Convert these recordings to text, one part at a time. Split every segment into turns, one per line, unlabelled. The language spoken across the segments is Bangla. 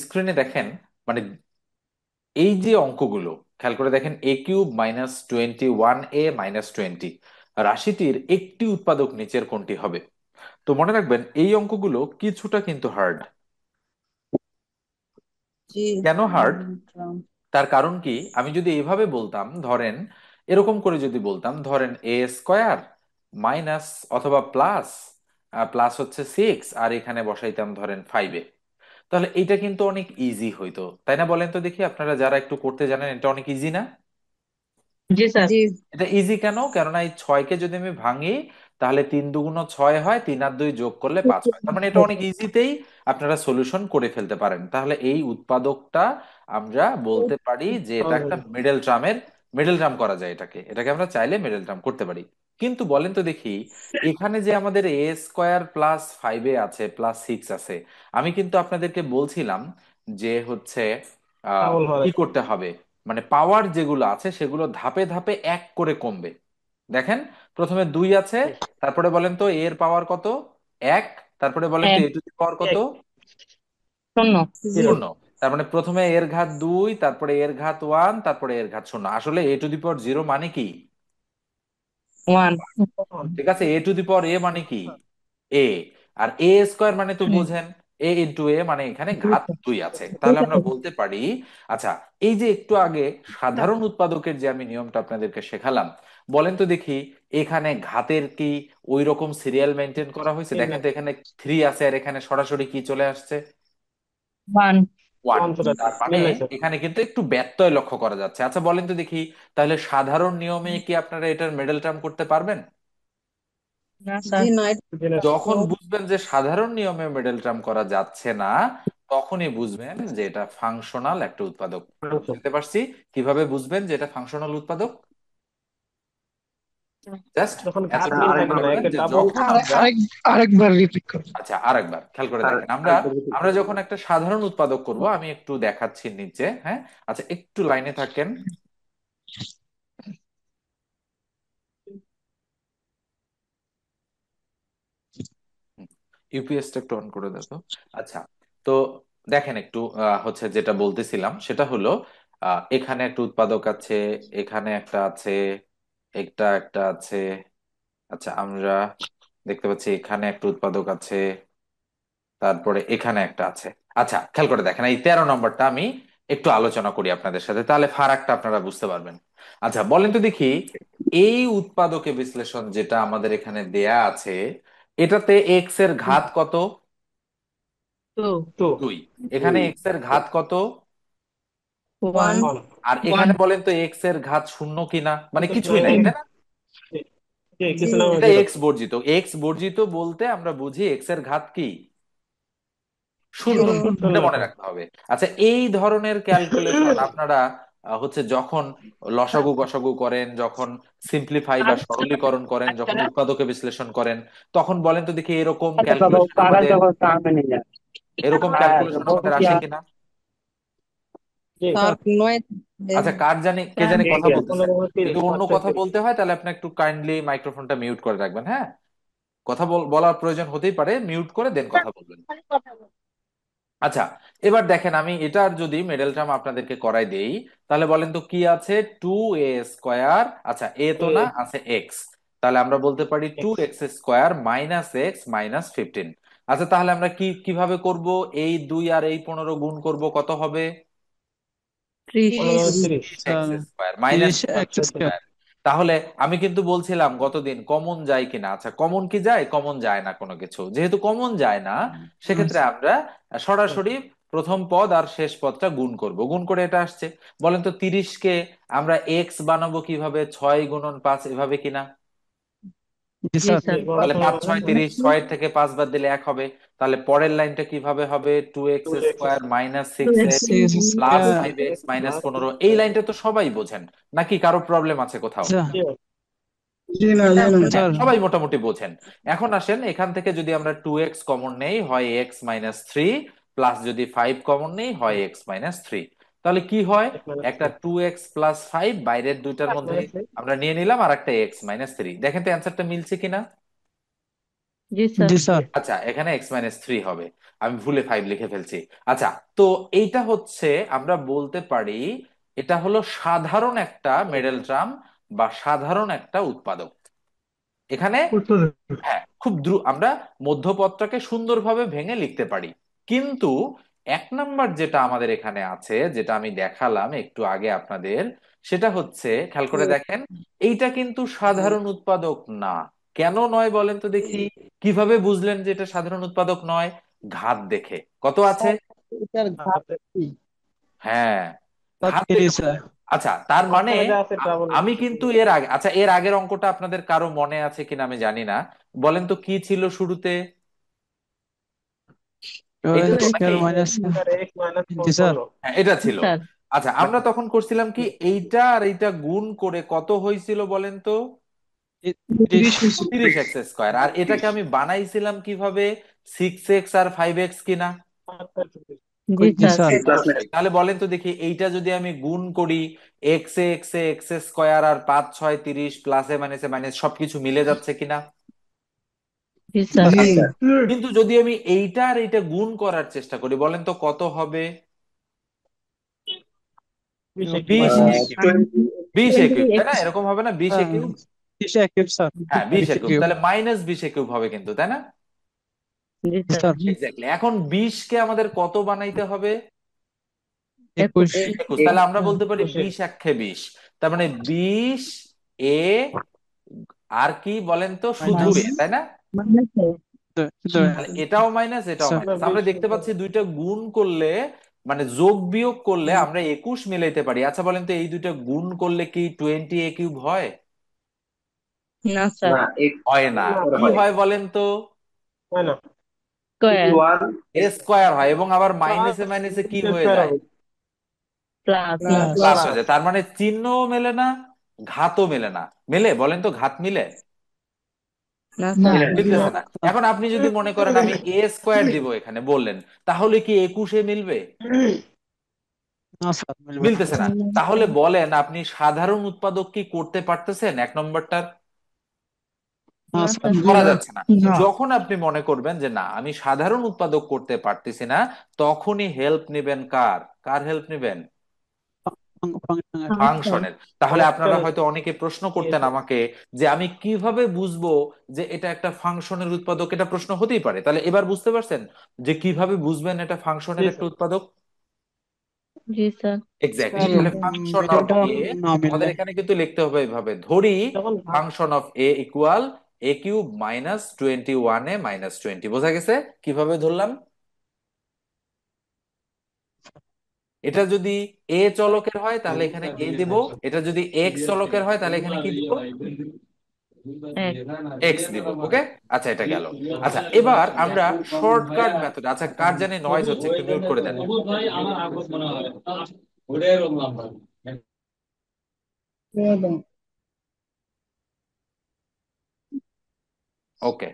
স্ক্রিনে দেখেন, মানে এই যে অঙ্কগুলো খেয়াল করে দেখেন, a³ - 21a - 20 রাশিটির একটি উৎপাদক নিচের কোনটি হবে। তো মনে রাখবেন এই অঙ্কগুলো কিছুটা কিন্তু হার্ড।
জি।
কেন হার্ড? তার কারণ কি, আমি যদি এইভাবে বলতাম, ধরেন এরকম করে যদি বলতাম, ধরেন a² মাইনাস অথবা প্লাস, প্লাস হচ্ছে 6 আর এখানে বসাইতাম ধরেন 5, তাহলে এটা কিন্তু অনেক ইজি হইতো, তাই না? বলেন তো দেখি, আপনারা যারা একটু করতে জানেন, এটা অনেক ইজি না?
জি স্যার। জি।
এটা ইজি কেন? কেননা এই 6কে যদি আমি ভাঙি, তাহলে 3×2 = 6 হয়, 3 আর 2 যোগ করলে 5 হয়। তার মানে এটা অনেক ইজিতেই আপনারা সলিউশন করে ফেলতে পারেন। তাহলে এই উৎপাদকটা আমরা বলতে পারি যে এটা একটা মিডল টার্ম করা যায়, এটাকে আমরা চাইলে মিডল টার্ম করতে পারি। কিন্তু বলেন তো দেখি, এখানে যে আমাদের a² + 5 আছে, +6 আছে, আমি কিন্তু আপনাদেরকে বলছিলাম যে হচ্ছে কি করতে হবে, মানে পাওয়ার যেগুলো আছে সেগুলো ধাপে ধাপে এক করে কমবে। দেখেন, প্রথমে 2 আছে, তারপরে বলেন তো এর পাওয়ার কত? 1। তারপরে বলেন তো
এক।
a² কত?
শূন্য। জিরো।
0। তার মানে প্রথমে এর ঘাত 2, তারপরে এর ঘাত 1, তারপরে এর ঘাত 0। আসলে a⁴ মানে কি?
ওয়ান।
ঠিক আছে, a মানে কি? এ। আর a² মানে তো বোঝেন, a × a, মানে এখানে ঘাত 2 আছে। তাহলে আমরা বলতে পারি, আচ্ছা, এই যে একটু আগে সাধারণ উৎপাদকের যে আমি নিয়মটা আপনাদেরকে শেখালাম, বলেন তো দেখি এখানে ঘাতের কি ওই রকম সিরিয়াল মেনটেন করা হয়েছে? দেখেন তো, এখানে 3 আছে আর এখানে সরাসরি কি চলে আসছে?
ওয়ান।
1। তার মানে এখানে কিন্তু একটু ব্যত্যয় লক্ষ্য করা যাচ্ছে। আচ্ছা বলেন তো দেখি, তাহলে সাধারণ নিয়মে কি আপনারা এটার মিডল টার্ম করতে পারবেন?
না স্যার। জি না,
যখন বুঝবেন যে সাধারণ নিয়মে মিডল টার্ম করা যাচ্ছে না, তখনই বুঝবেন যে এটা ফাংশনাল একটা উৎপাদক। বুঝতে পারছি। কিভাবে বুঝবেন যে এটা ফাংশনাল উৎপাদক? জাস্ট এতটুকু মনে রাখবেন যে যখন আমরা,
আরেকবার রিপিট করুন।
আচ্ছা আরেকবার খেয়াল করে দেখেন, আমরা আমরা যখন একটা সাধারণ উৎপাদক করব, আমি একটু দেখাচ্ছি নিচে, হ্যাঁ? আচ্ছা একটু লাইনে থাকেন। ইউপিএসটা একটু অন করে দেখো। আচ্ছা, তো দেখেন একটু, হচ্ছে যেটা বলতেছিলাম সেটা হলো, এখানে একটা উৎপাদক আছে, এখানে একটা আছে, একটা একটা আছে। আচ্ছা, আমরা দেখতে পাচ্ছি এখানে একটা উৎপাদক আছে, তারপরে এখানে একটা আছে। আচ্ছা খেয়াল করে দেখেন, এই 13 নম্বরটা আমি একটু আলোচনা করি আপনাদের সাথে, তাহলে ফারাকটা আপনারা বুঝতে পারবেন। আচ্ছা বলেন তো দেখি, এই উৎপাদকে বিশ্লেষণ যেটা আমাদের এখানে দেয়া আছে, এটাতে এক্স এর ঘাত কত?
টু।
2। এখানে এক্স এর ঘাত কত?
ওয়ান।
আর
ওয়ান।
এখানে বলেন তো এক্স এর ঘাত শূন্য কিনা, মানে কিছুই নাই, তাই না?
জি।
এটা এক্স বর্জিত। এক্স বর্জিত বলতে আমরা বুঝি এক্স এর ঘাত কি? শূন্য।
শূন্য।
এটা মনে রাখতে হবে। আচ্ছা, এই ধরনের ক্যালকুলেশন আপনারা হচ্ছে যখন লসাগু গসাগু করেন, যখন সিম্পলিফাই বা সরলীকরণ করেন, যখন উৎপাদকে বিশ্লেষণ করেন, তখন বলেন তো দেখি এরকম ক্যালকুলেশন আমাদের আসে কিনা?
স্যার নয়।
আচ্ছা, কার জানি কে
স্যার
জানি কথা বলতেছে। যদি অন্য কথা বলতে হয় তাহলে আপনি একটু কাইন্ডলি মাইক্রোফোনটা মিউট করে রাখবেন, হ্যাঁ? কথা বলার প্রয়োজন হতেই পারে, মিউট করে দেন কথা বলবেন। আচ্ছা, এবার দেখেন আমি এটার যদি মিডল টার্ম আপনাদেরকে করাই দেই, তাহলে বলেন তো কি আছে? 2a², আচ্ছা এ তো না, আছে এক্স। তাহলে আমরা বলতে পারি 2x² - x - 15। আচ্ছা তাহলে আমরা কিভাবে করব? এই 2 আর এই 15 গুণ করব, কত হবে?
ত্রিশ।
30x² -
তিরিশ এক্স স্কয়ার।
x²। তাহলে আমি কিন্তু বলছিলাম গতদিন কমন যায় কিনা। আচ্ছা কমন কি যায়? কমন যায় না কোনো কিছু, যেহেতু কমন যায় না, সেক্ষেত্রে আমরা সরাসরি প্রথম পদ আর শেষ পদটা গুণ করব। গুণ করে এটা আসছে। বলেন তো 30কে আমরা এক্স বানাবো কিভাবে? 6 × 5 এভাবে কিনা?
জি স্যার।
তাহলে 5 × 6 = 30, 6-এর থেকে 5 বাদ দিলে 1 হবে। তাহলে পরের লাইনটা কিভাবে হবে? 2x² - 6x
six
plus
square.
5x - 15। এই লাইনটা তো সবাই বোঝেন, নাকি কারো প্রবলেম আছে কোথাও?
জি না, জি না
হ্যাঁ,
স্যার।
সবাই মোটামুটি বোঝেন। এখন আসেন, এখান থেকে যদি আমরা 2x কমন নেই, হয় x - 3, প্লাস যদি 5 কমন নেই, হয় x - 3। তাহলে কি হয়? একটা 2x + 5 বাইরের দুইটার মধ্যে আমরা নিয়ে নিলাম, আর একটা x - 3। দেখেন তো অ্যান্সারটা মিলছে কিনা?
জি স্যার।
আচ্ছা, এখানে এক্স মাইনাস থ্রি হবে, আমি ভুলে ফাইভ লিখে ফেলছি। আচ্ছা, তো এইটা হচ্ছে, আমরা বলতে পারি এটা হলো সাধারণ একটা মেডেল টার্ম বা সাধারণ একটা উৎপাদক। এখানে হ্যাঁ, খুব দ্রুত আমরা মধ্যপদটাকে সুন্দরভাবে ভেঙে লিখতে পারি। কিন্তু এক নাম্বার যেটা আমাদের এখানে আছে, যেটা আমি দেখালাম একটু আগে আপনাদের, সেটা হচ্ছে, খেয়াল করে দেখেন, এইটা কিন্তু সাধারণ উৎপাদক না। কেন নয় বলেন তো দেখি? কিভাবে বুঝলেন যে এটা সাধারণ উৎপাদক নয়? ঘাত দেখে। কত আছে?
স্যার এটার ঘাত কি?
হ্যাঁ, ঘাত
থ্রি
দেখে
স্যার।
বুঝলেন। আচ্ছা, তার মানে
ওখানে যা আছে ডাবল
আমি কিন্তু এর আগে, আচ্ছা এর আগের অঙ্কটা আপনাদের কারো মনে আছে কিনা আমি জানি না। বলেন তো কি ছিল শুরুতে? এইটা তো নাকি?
Square minus.
Sir x minus four
G sir.
ষোলো।
হ্যাঁ, এটা
জি
ছিল।
স্যার।
আচ্ছা, আমরা তখন করছিলাম কি, এইটা আর এইটা গুণ করে কত হয়েছিল বলেন তো?
30।
30x²। আর এটাকে আমি বানাইছিলাম কিভাবে? 6x আর 5x কিনা?
জি
জি
স্যার।
স্যার।
Perfect. তাহলে বলেন তো দেখি, এইটা যদি আমি গুণ করি, এক্স এ এক্স এ এক্স স্কোয়ার আর 5 6 30 প্লাসে মাইনাসে মাইনাস সবকিছু মিলে যাচ্ছে কিনা?
জি স্যার।
আচ্ছা, কিন্তু যদি আমি এইটা আর এইটা গুণ করার চেষ্টা করি, বলেন তো কত হবে?
বিশ একটু
বিশ
মাইনাস।
এ কিউব। 20 এ কিউব, তাই না?
20x।
এরকম হবে না? 20 এ কিউব।
বিশ একুশ স্যার।
হ্যাঁ, বিশ
বিশ
এ কিউব
কিউব।
তাহলে -20 এ কিউব হবে কিন্তু, তাই না?
জি
জি
স্যার।
এক্স্যাক্টলি। এখন 20 কে আমাদের কত বানাইতে হবে?
21।
21। তাহলে আমরা বলতে পারি
একুশে।
20 একে 20। তার মানে 20 এ, আর কি বলেন তো, শুধু
মাইনাস।
এ, তাই না? তাহলে এটাও মাইনাস, এটাও
স্যার।
মাইনাস। আমরা
বিশ
দেখতে পাচ্ছি দুইটা গুণ করলে, মানে যোগ বিয়োগ করলে আমরা 21 মিলাইতে পারি। আচ্ছা বলেন তো, এই দুইটা গুণ করলে কি 20 a কিউব হয়?
না স্যার।
হয় না।
না
কি হয় বলেন তো?
হয় না।
স্কোয়ার।
এ স্কোয়ার হয়, এবং আবার
প্লাস
মাইনাসে মাইনাসে কি হয়ে
স্কোয়ার
যায়?
হবে।
প্লাস।
Plus
plus.
হয়ে যায়। তার মানে চিহ্নও মেলে না, ঘাতও মেলে না। মেলে বলেন তো, ঘাত মিলে?
না স্যার।
মিলতেছে না। এখন আপনি যদি মনে করেন আমি a² দিব এখানে, বললেন, তাহলে কি 21-এ মিলবে?
না স্যার, মিলবে না।
মিলতেছে না। তাহলে বলেন, আপনি সাধারণ উৎপাদক কি করতে পারতেছেন এক নম্বরটার?
না
না
স্যার।
করা যাচ্ছে না। যখন আপনি মনে করবেন যে না, আমি সাধারণ উৎপাদক করতে পারতেছি না, তখনই হেল্প নেবেন কার? কার হেল্প নেবেন?
ফাংশনের।
ফাংশনের। তাহলে আপনারা
ফাংশনের।
হয়তো অনেকে প্রশ্ন করতেন আমাকে, যে আমি কিভাবে বুঝবো যে এটা একটা ফাংশনের উৎপাদক? এটা প্রশ্ন হতেই পারে। তাহলে এবার বুঝতে পারছেন যে কিভাবে বুঝবেন এটা
জি
ফাংশনের একটা
স্যার।
উৎপাদক?
জি স্যার।
এক্স্যাক্টলি।
স্যার,
তাহলে ফাংশন অফ
মিডলটা
এ,
না
আমাদের
মিললে।
এখানে কিন্তু লিখতে হবে এভাবে, ধরি
যখন ভাগ।
Function of A equal a³ -21 - -20। বোঝা গেছে কিভাবে ধরলাম? এটা যদি এ চলকের হয় তাহলে এখানে এ দিব, এটা যদি এক্স চলকের হয় তাহলে এখানে কি দিব?
এক।
এক্স দিব। ওকে, আচ্ছা এটা গেল। আচ্ছা, এবার আমরা শর্টকাট মেথড, আচ্ছা কার জানি নয়েজ হচ্ছে, একটু মিউট করে দেন। ওকে,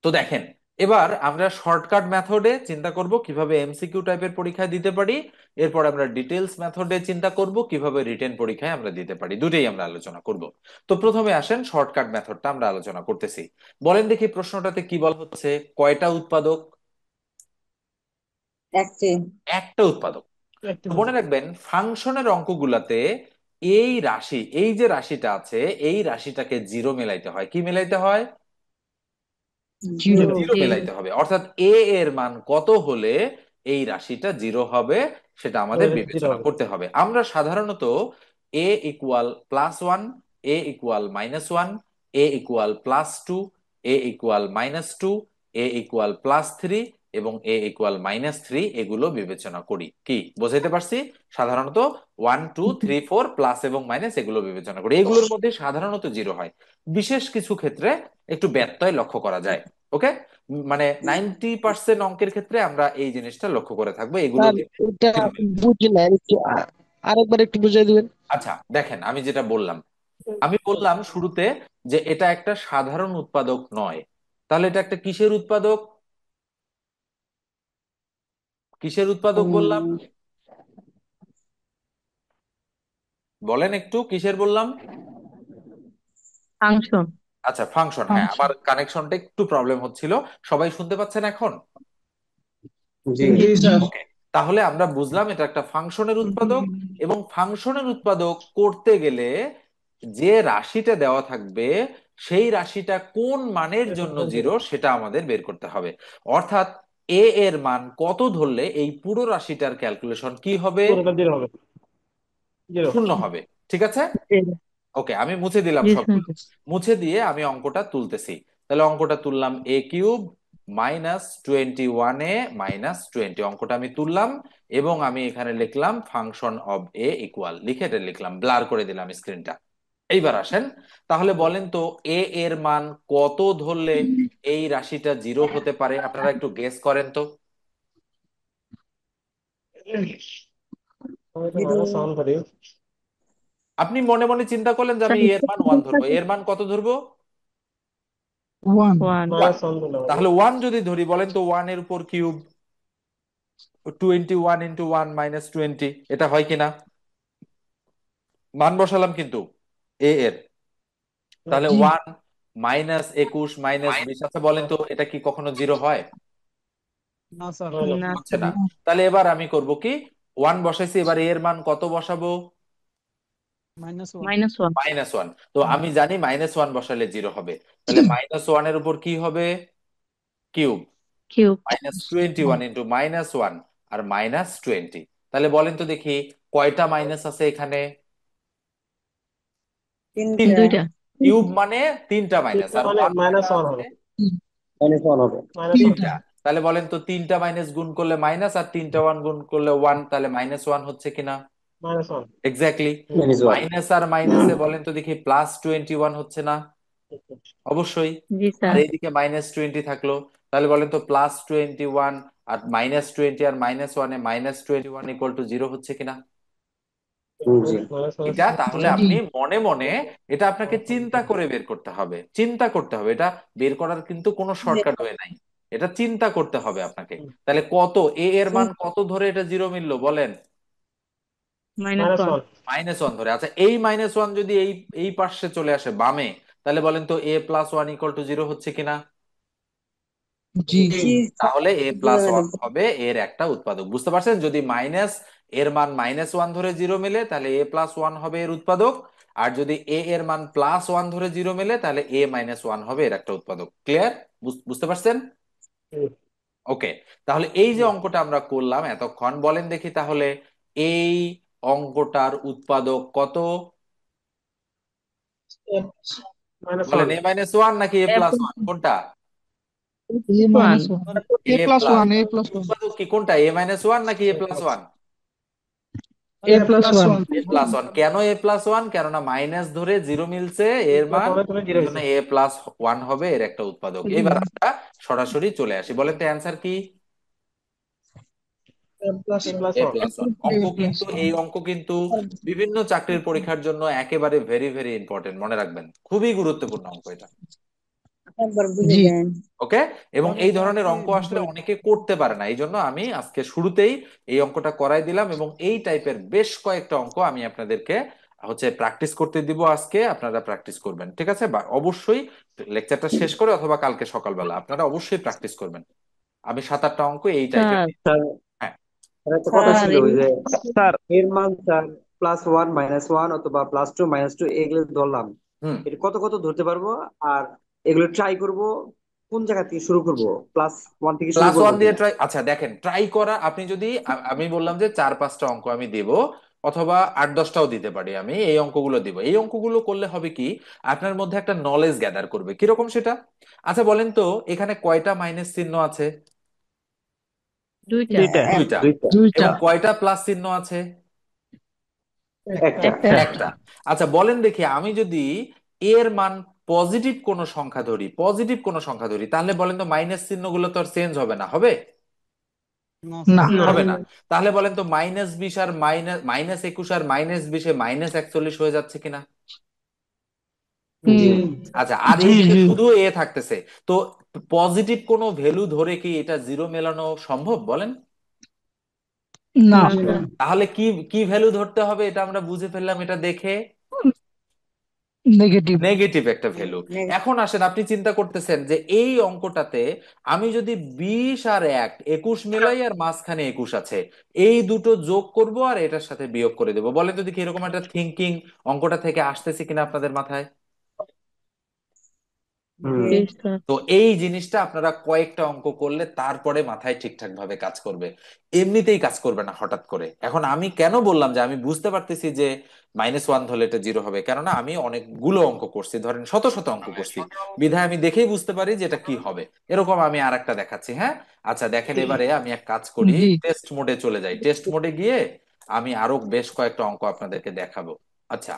তো দেখেন, এবার আমরা শর্টকাট মেথডে চিন্তা করব কিভাবে এমসিকিউ টাইপের পরীক্ষায় দিতে পারি। এরপর আমরা ডিটেলস মেথডে চিন্তা করব কিভাবে রিটেন পরীক্ষায় আমরা দিতে পারি। দুটেই আমরা আলোচনা করব। তো প্রথমে আসেন শর্টকাট মেথডটা আমরা আলোচনা করতেছি। বলেন দেখি প্রশ্নটাতে কি বলা হচ্ছে, কয়টা উৎপাদক?
একটি।
একটা উৎপাদক।
একটু
তো
হবে।
মনে রাখবেন, ফাংশনের অঙ্কগুলাতে এই রাশি, এই যে রাশিটা আছে, এই রাশিটাকে জিরো মেলাইতে হয়। কি মেলাইতে হয়?
জিরো।
জিরো মেলাইতে হবে। অর্থাৎ এ এর মান কত হলে এই রাশিটা জিরো হবে, সেটা আমাদের
জিরো
বিবেচনা
হবে।
করতে হবে। আমরা সাধারণত a = +1, a = -1, a = +2, a = -2, a = +3 এবং a = -3 এগুলো বিবেচনা করি। কি বোঝাইতে পারছি? সাধারণত 1 2 3 4 প্লাস এবং মাইনাস এগুলো বিবেচনা করি। এগুলোর মধ্যে সাধারণত জিরো হয়। বিশেষ কিছু ক্ষেত্রে একটু ব্যত্যয় লক্ষ্য করা যায়। ওকে, মানে 90% অঙ্কের ক্ষেত্রে আমরা এই জিনিসটা লক্ষ্য করে থাকবো,
স্যার
এগুলোতে
এটা
জিরো মিলবে।
বুঝি না, একটু আরেকবার একটু বুঝিয়ে দিবেন।
আচ্ছা দেখেন, আমি যেটা বললাম, আমি বললাম শুরুতে যে এটা একটা সাধারণ উৎপাদক নয়। তাহলে এটা একটা কিসের উৎপাদক? কিসের উৎপাদক বললাম? বলেন একটু, কিসের বললাম?
ফাংশন।
আচ্ছা ফাংশন, হ্যাঁ
ফাংশন।
আমার কানেকশনটা একটু প্রবলেম হচ্ছিল। সবাই শুনতে পাচ্ছেন এখন?
জি
জি স্যার।
ওকে, তাহলে আমরা বুঝলাম এটা একটা ফাংশনের উৎপাদক। এবং ফাংশনের উৎপাদক করতে গেলে যে রাশিটা দেওয়া থাকবে সেই রাশিটা কোন মানের জন্য জিরো সেটা আমাদের বের করতে হবে। অর্থাৎ এ এর মান কত ধরলে এই পুরো রাশিটার ক্যালকুলেশন কি হবে?
পুরোটা জিরো হবে, জিরো।
শূন্য হবে। ঠিক আছে, ওকে আমি মুছে দিলাম
জি স্যার।
সবগুলো। মুছে দিয়ে আমি অঙ্কটা তুলতেছি। তাহলে অঙ্কটা তুললাম, A³ -21 অঙ্কটা আমি তুললাম। এবং আমি এখানে লিখলাম ফাংশন অফ এ ইকুয়াল, লিখে এটা লিখলাম, ব্লার করে দিলাম স্ক্রিনটা। এইবার আসেন, তাহলে বলেন তো এ এর মান কত ধরলে এই রাশিটা জিরো হতে পারে? আপনারা একটু গেস করেন তো।
আমি তো মাইনাস ওয়ান ধরি।
আপনি মনে মনে চিন্তা করলেন যে আমি এর মান ওয়ান ধরবো, এর মান কত ধরবো?
ওয়ান।
ওয়ান।
মাইনাস ওয়ান ধরলাম আমি।
তাহলে ওয়ান যদি ধরি, বলেন তো ওয়ান এর উপর কিউব 21 × 1 - 20, এটা হয় কিনা? মান বসালাম কিন্তু এ এর। তাহলে
জি।
1 - 21 - 20, আচ্ছা বলেন তো এটা কি কখনো জিরো হয়?
না স্যার।
না
হচ্ছে
স্যার।
না। তাহলে এবার আমি করব কি, ওয়ান বসাইছি, এবার এর মান কত বসাবো?
-1।
-1।
-1। তো আমি জানি -1 বসালে জিরো হবে। তাহলে -1 এর উপর কি হবে? কিউব।
কিউব।
-21 × -1 আর -20। তাহলে বলেন তো দেখি কয়টা মাইনাস আছে এখানে? তিনটা।
দুইটা।
কিউব মানে তিনটা মাইনাস,
তিনটা
আর
মানে
ওয়ান
মাইনাস
কয়টা
ওয়ান
আছে?
হবে, মাইনাস ওয়ান হবে, মাইনাস ওয়ান।
তিনটা। তাহলে বলেন তো তিনটা মাইনাস গুণ করলে মাইনাস, আর তিনটা ওয়ান গুণ করলে ওয়ান, তাহলে -1 হচ্ছে কিনা?
Minus one.
Exactly.
Minus one.
Minus আর মাইনাসে বলেন তো দেখি +21 হচ্ছে না? অবশ্যই।
জি
আর
স্যার।
এইদিকে -20 থাকলো। তাহলে বলেন তো +21 আর -20 আর -1-এ -21 = 0 হচ্ছে কিনা?
জি। মাইনাস
এটা তাহলে
ওয়ান।
আপনি মনে মনে এটা আপনাকে চিন্তা করে বের করতে হবে, চিন্তা করতে হবে। এটা বের করার কিন্তু কোনো শর্টকাট ওয়ে নাই, এটা চিন্তা করতে হবে আপনাকে। তাহলে কত এ এর মান কত ধরে এটা জিরো মিললো বলেন?
মাইনাস
-1।
ওয়ান।
-1 ধরে। আচ্ছা এই -1 যদি এই এই পাশে চলে আসে বামে, তাহলে বলেন তো a+1 = 0 হচ্ছে কিনা?
জি।
তাহলে a+1 হবে এর একটা উৎপাদক। বুঝতে পারছেন? যদি মাইনাস এর মান -1 ধরে জিরো মেলে তাহলে a+1 হবে এর উৎপাদক। আর যদি এ এর মান +1 ধরে জিরো মেলে তাহলে a-1 হবে এর একটা উৎপাদক। ক্লিয়ার? বুঝতে পারছেন? ওকে, তাহলে এই যে অঙ্কটা আমরা করলাম এতক্ষণ, বলেন দেখি তাহলে এই অঙ্কটার উৎপাদক কত?
মাইনাস
বলেন
ওয়ান।
a-1 নাকি a+1 কোনটা?
ওয়ান।
এ
এ
প্লাস
প্লাস।
ওয়ান, এ প্লাস ওয়ান।
উৎপাদক কি কোনটা, a-1 নাকি a+1?
A+1।
a+1। কেন a+1? কেননা মাইনাস ধরে জিরো মিলছে এর
প্লাস
মান,
ওয়ানে তুমি জিরো
এই জন্য
হয়েছে।
a+1 হবে এর একটা উৎপাদক। এবার আমরা সরাসরি চলে আসি, বলেন তো অ্যান্সার কি?
A+1।
a+1 অঙ্ক কিন্তু, এই অঙ্ক কিন্তু বিভিন্ন চাকরির পরীক্ষার জন্য একেবারে ভেরি ভেরি ইম্পর্টেন্ট, মনে রাখবেন, খুবই গুরুত্বপূর্ণ অঙ্ক এটা।
একবার বুঝে দেন।
ওকে, এবং এই ধরনের অঙ্ক আসলে অনেকে করতে পারে না, এই জন্য আমি আজকে শুরুতেই এই অঙ্কটা করাই দিলাম। এবং এই টাইপের বেশ কয়েকটা অঙ্ক আমি আপনাদেরকে প্র্যাকটিস করতে দিব আজকে, আপনারা প্র্যাকটিস করবেন। ঠিক আছে, বা অবশ্যই লেকচারটা শেষ করে অথবা কালকে সকালবেলা আপনারা অবশ্যই প্র্যাকটিস করবেন। আমি 7-8টা অঙ্ক এই টাইপের।
স্যার।
স্যার,
হ্যাঁ,
একটা কথা
স্যার
ছিল,
এই
ওই যে স্যার এর মান স্যার +1 -1 অথবা +2 -2 এগুলো ধরলাম,
হুম।
এটা কত কত ধরতে পারবো? আর এগুলো ট্রাই করব কোন জায়গা থেকে শুরু করব? +1 থেকে শুরু করব
+1 দিয়ে
কিনা?
ট্রাই, আচ্ছা দেখেন ট্রাই করা, আপনি যদি আমি বললাম যে 4-5টা অঙ্ক আমি দেব, অথবা 8-10টাও দিতে পারি, আমি এই অঙ্কগুলো দিব। এই অঙ্কগুলো করলে হবে কি, আপনার মধ্যে একটা নলেজ গ্যাদার করবে। কিরকম সেটা? আচ্ছা বলেন তো এখানে কয়টা মাইনাস চিহ্ন আছে?
দুইটা।
দুইটা।
দুইটা।
দুইটা।
এবং কয়টা প্লাস চিহ্ন আছে?
একটা।
একটা।
একটা। আচ্ছা বলেন দেখি, আমি যদি এর মান পজিটিভ কোন সংখ্যা ধরি, পজিটিভ কোন সংখ্যা ধরি, তাহলে বলেন তো মাইনাস চিহ্নগুলো তো আর চেঞ্জ হবে না, হবে?
না
না।
স্যার।
হবে না। তাহলে বলেন তো -20 আর -21 আর -20-এ -41 হয়ে যাচ্ছে কিনা?
জি।
হুম।
আচ্ছা, আর এইদিকে শুধু এ থাকতেছে। তো পজিটিভ কোনো ভ্যালু ধরে কি এটা জিরো মেলানো সম্ভব বলেন?
না স্যার।
তাহলে কি কি ভ্যালু ধরতে হবে এটা আমরা বুঝে ফেললাম এটা দেখে।
নেগেটিভ।
নেগেটিভ একটা ভ্যালু।
নেগেটিভ।
এখন আসেন, আপনি চিন্তা করতেছেন যে এই অঙ্কটাতে আমি যদি 20 আর 1 21 মেলাই আর মাঝখানে 21 আছে, এই দুটো যোগ করব আর এটার সাথে বিয়োগ করে দেবো। বলেন তো দেখি এরকম একটা থিঙ্কিং অঙ্কটা থেকে আসতেছে কিনা আপনাদের মাথায়।
হুম।
জি স্যার।
তো এই জিনিসটা আপনারা কয়েকটা অঙ্ক করলে তারপরে মাথায় ঠিকঠাক ভাবে কাজ করবে, এমনিতেই কাজ করবে না হঠাৎ করে। এখন আমি কেন বললাম যে আমি বুঝতে পারতেছি যে -1 ধরলে এটা 0 হবে, কেননা আমি অনেকগুলো অঙ্ক করছি, ধরেন শত শত অঙ্ক করছি, বিধায় আমি দেখেই বুঝতে পারি যে এটা কি হবে। এরকম আমি আর একটা দেখাচ্ছি, হ্যাঁ। আচ্ছা দেখেন, এবারে আমি এক কাজ করি,
জি।
টেস্ট মোডে চলে যাই। টেস্ট মোডে গিয়ে আমি আরো বেশ কয়েকটা অঙ্ক আপনাদেরকে দেখাবো। আচ্ছা,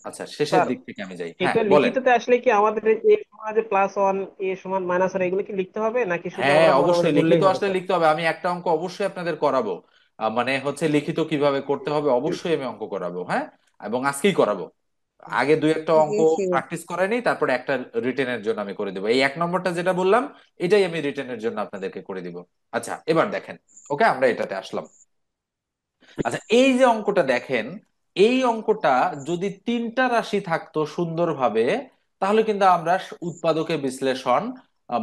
আচ্ছা শেষের
স্যার,
দিক থেকে আমি যাই, হ্যাঁ
এটা
বলেন।
লিখিততে আসলে কি আমাদের এ সমান যে +1, এ সমান -1 এগুলো কি লিখতে হবে, নাকি শুধু
হ্যাঁ
আমরা বরাবরই
অবশ্যই লিখিত
বললেই হবে
আসলে
স্যার?
লিখতে হবে। আমি একটা অঙ্ক অবশ্যই আপনাদের করাবো, মানে হচ্ছে লিখিত কিভাবে করতে হবে অবশ্যই আমি অঙ্ক করাবো, হ্যাঁ, এবং আজকেই করাবো। আগে দুই একটা অঙ্ক প্র্যাকটিস করাই নেই, তারপরে একটা রিটেনের জন্য আমি করে দিব। এই 1 নম্বরটা যেটা বললাম এটাই আমি রিটেনের জন্য আপনাদেরকে করে দিব। আচ্ছা এবার দেখেন, ওকে আমরা এটাতে আসলাম। আচ্ছা এই যে অঙ্কটা দেখেন, এই অঙ্কটা যদি 3টা রাশি থাকতো সুন্দরভাবে, তাহলে কিন্তু আমরা উৎপাদকের বিশ্লেষণ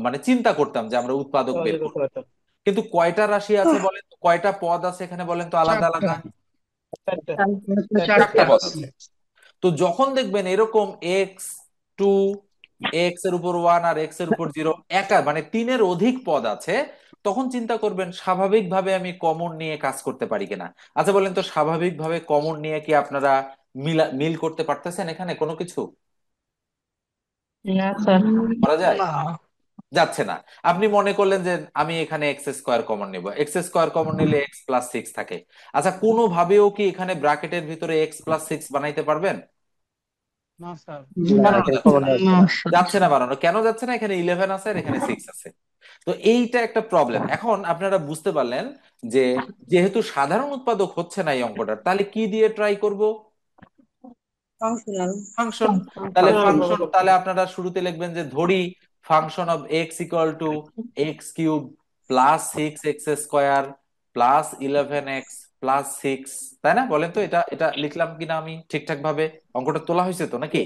মানে চিন্তা করতাম যে আমরা উৎপাদক বের
সহজে করতে
করব।
পারতাম।
কিন্তু কয়টা রাশি আছে বলেন তো, কয়টা পদ আছে এখানে বলেন তো আলাদা
চারটা।
আলাদা।
চারটা।
চারটা
চারটা।
পদ আছে। তো যখন দেখবেন এরকম x2, এক্স এর উপর 1 আর এক্স এর উপর 0, একা মানে 3-এর অধিক পদ আছে, তখন চিন্তা করবেন স্বাভাবিকভাবে আমি কমন নিয়ে কাজ করতে পারি কিনা। আচ্ছা বলেন তো স্বাভাবিকভাবে কমন নিয়ে কি আপনারা মিল করতে পারতেছেন এখানে কোনো কিছু
না স্যার।
করা যায়?
না।
যাচ্ছে না। আপনি মনে করলেন যে আমি এখানে এক্স স্কোয়ার কমন নিব, এক্স স্কোয়ার কমন নিলে x+6 থাকে। আচ্ছা কোনোভাবেও কি এখানে ব্র্যাকেটের ভিতরে x+6 বানাইতে পারবেন?
না স্যার।
না,
বানানো
এখানে
যাচ্ছে
কমন
না।
যাচ্ছে
না
না।
স্যার।
যাচ্ছে না বানানো, কেন যাচ্ছে না? এখানে 11 আছে আর এখানে 6 আছে। তো এইটা একটা প্রবলেম। এখন আপনারা বুঝতে পারলেন যে যেহেতু সাধারণ উৎপাদক হচ্ছে না এই অঙ্কটার, তাহলে কি দিয়ে ট্রাই করব?
ফাংশনাল।
ফাংশন। তাহলে
ফাংশনাল ভাবে
ফাংশন,
করতে
তাহলে
হবে।
আপনারা শুরুতে লিখবেন যে ধরি function of x equal to x³ +6x² +11x+6, তাই না? বলেন তো এটা এটা লিখলাম কিনা আমি ঠিকঠাক ভাবে? অঙ্কটা তোলা হয়েছে তো নাকি?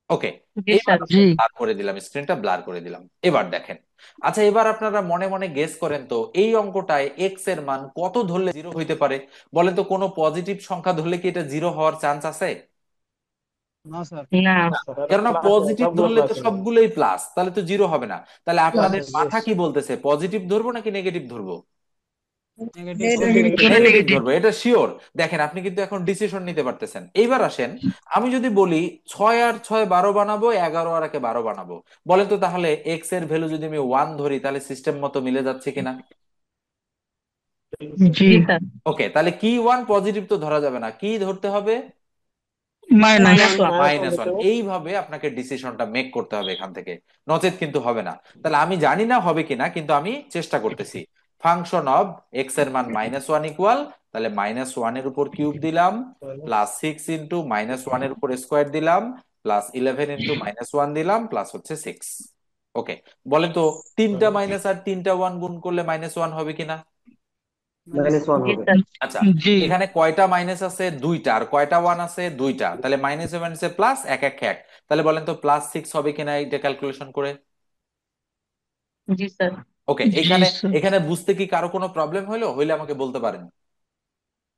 ওকে।
জি
এইবার
স্যার। জি।
ব্লার করে দিলাম, স্ক্রিনটা ব্লার করে দিলাম। এবার দেখেন, আচ্ছা এবার আপনারা মনে মনে গেস করেন তো এই অঙ্কটায় এক্স এর মান কত ধরলে 0 হইতে পারে। বলেন তো কোনো পজিটিভ সংখ্যা ধরলে কি এটা 0 হওয়ার চান্স আছে?
না স্যার।
না।
না স্যার, এটা
কেননা
প্লাস,
পজিটিভ
সবগুলো
ধরলে তো
প্লাস হবে।
সবগুলোই প্লাস, তাহলে তো 0 হবে না। তাহলে আপনাদের মাথা
Yes.
কি বলতেছে, পজিটিভ ধরবো নাকি নেগেটিভ ধরবো?
নেগেটিভ।
অবশ্যই
নেগেটিভ
নেগেটিভ।
ধরবো, এটা শিওর। দেখেন আপনি কিন্তু এখন ডিসিশন নিতে পারতেছেন। এইবার আসেন, আমি যদি বলি 6 আর 6 12 বানাবো, 11 আর 1 12 বানাবো, বলেন তো তাহলে এক্স এর ভ্যালু যদি আমি 1 ধরি তাহলে সিস্টেম মতো মিলে যাচ্ছে কিনা?
জি স্যার।
ওকে, তাহলে কি 1 পজিটিভ তো ধরা যাবে না, কি ধরতে হবে?
মাইনাস।
-1।
-1
-1।
দিতে হবে।
এইভাবে আপনাকে ডিসিশনটা মেক করতে হবে এখান থেকে, নচেত কিন্তু হবে না। তাহলে আমি জানি না হবে কিনা, কিন্তু আমি চেষ্টা করতেছি। ফাংশন অফ এক্স এর মান -1 ইকুয়াল, তাহলে -1 এর উপর কিউব দিলাম, +6 ইন্টু -1 এর উপর স্কোয়ার দিলাম, +11 ইন্টু -1 দিলাম, প্লাস হচ্ছে 6। ওকে, বলেন তো 3টা মাইনাস আর 3টা 1 গুণ করলে -1 হবে কিনা?
-1
জি
হবে।
স্যার।
আচ্ছা
জি।
এখানে কয়টা মাইনাস আছে? দুইটা। আর কয়টা ওয়ান আছে? দুইটা। তাহলে মাইনাসে মাইনাসে প্লাস, এক এক এক। তাহলে বলেন তো +6 হবে কিনা এটা ক্যালকুলেশন করে?
জি স্যার।
ওকে,
জি
এখানে
স্যার।
এখানে বুঝতে কি কারো কোনো প্রবলেম হইলো? হইলে আমাকে বলতে পারেন।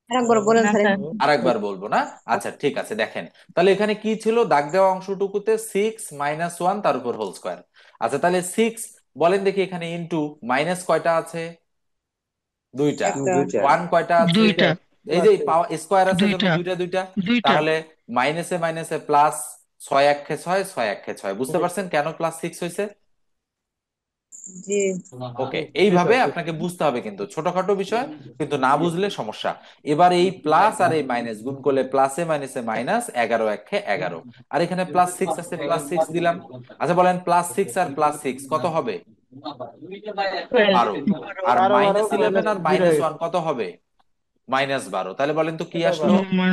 আরেকবার বলেন
না
স্যার।
স্যার।
আরেকবার বলবো না? আচ্ছা ঠিক আছে, দেখেন তাহলে এখানে কি ছিল, দাগ দেওয়া অংশটুকুতে 6 - 1 তার উপর হোল স্কোয়ার। আচ্ছা তাহলে 6, বলেন দেখি এখানে ইনটু মাইনাস কয়টা আছে? দুইটা।
দুইটা।
ওয়ান কয়টা আছে?
দুইটা।
এই যে স্কোয়ার আছে জন্য
দুইটা।
দুইটা দুইটা।
দুইটা।
তাহলে মাইনাসে মাইনাসে প্লাস, 6 × 6 6 × 6। বুঝতে পারছেন কেন +6 হয়েছে?
জি।
ওকে,
জি
এইভাবে
স্যার, জি।
আপনাকে বুঝতে হবে, কিন্তু ছোটখাটো বিষয়, কিন্তু না বুঝলে সমস্যা। এবার এই প্লাস আর এই মাইনাস গুণ করলে প্লাসে মাইনাসে মাইনাস, 11 × 1 = 11। আর এখানে +6 আছে, +6 দিলাম। আচ্ছা বলেন +6 আর +6 কত হবে? 12।
12।
আর
12
-11 আর
-0 হয়ে
-1
গেছে।
কত হবে? -12। তাহলে বলেন তো কি
এটাও
আসলো?
12।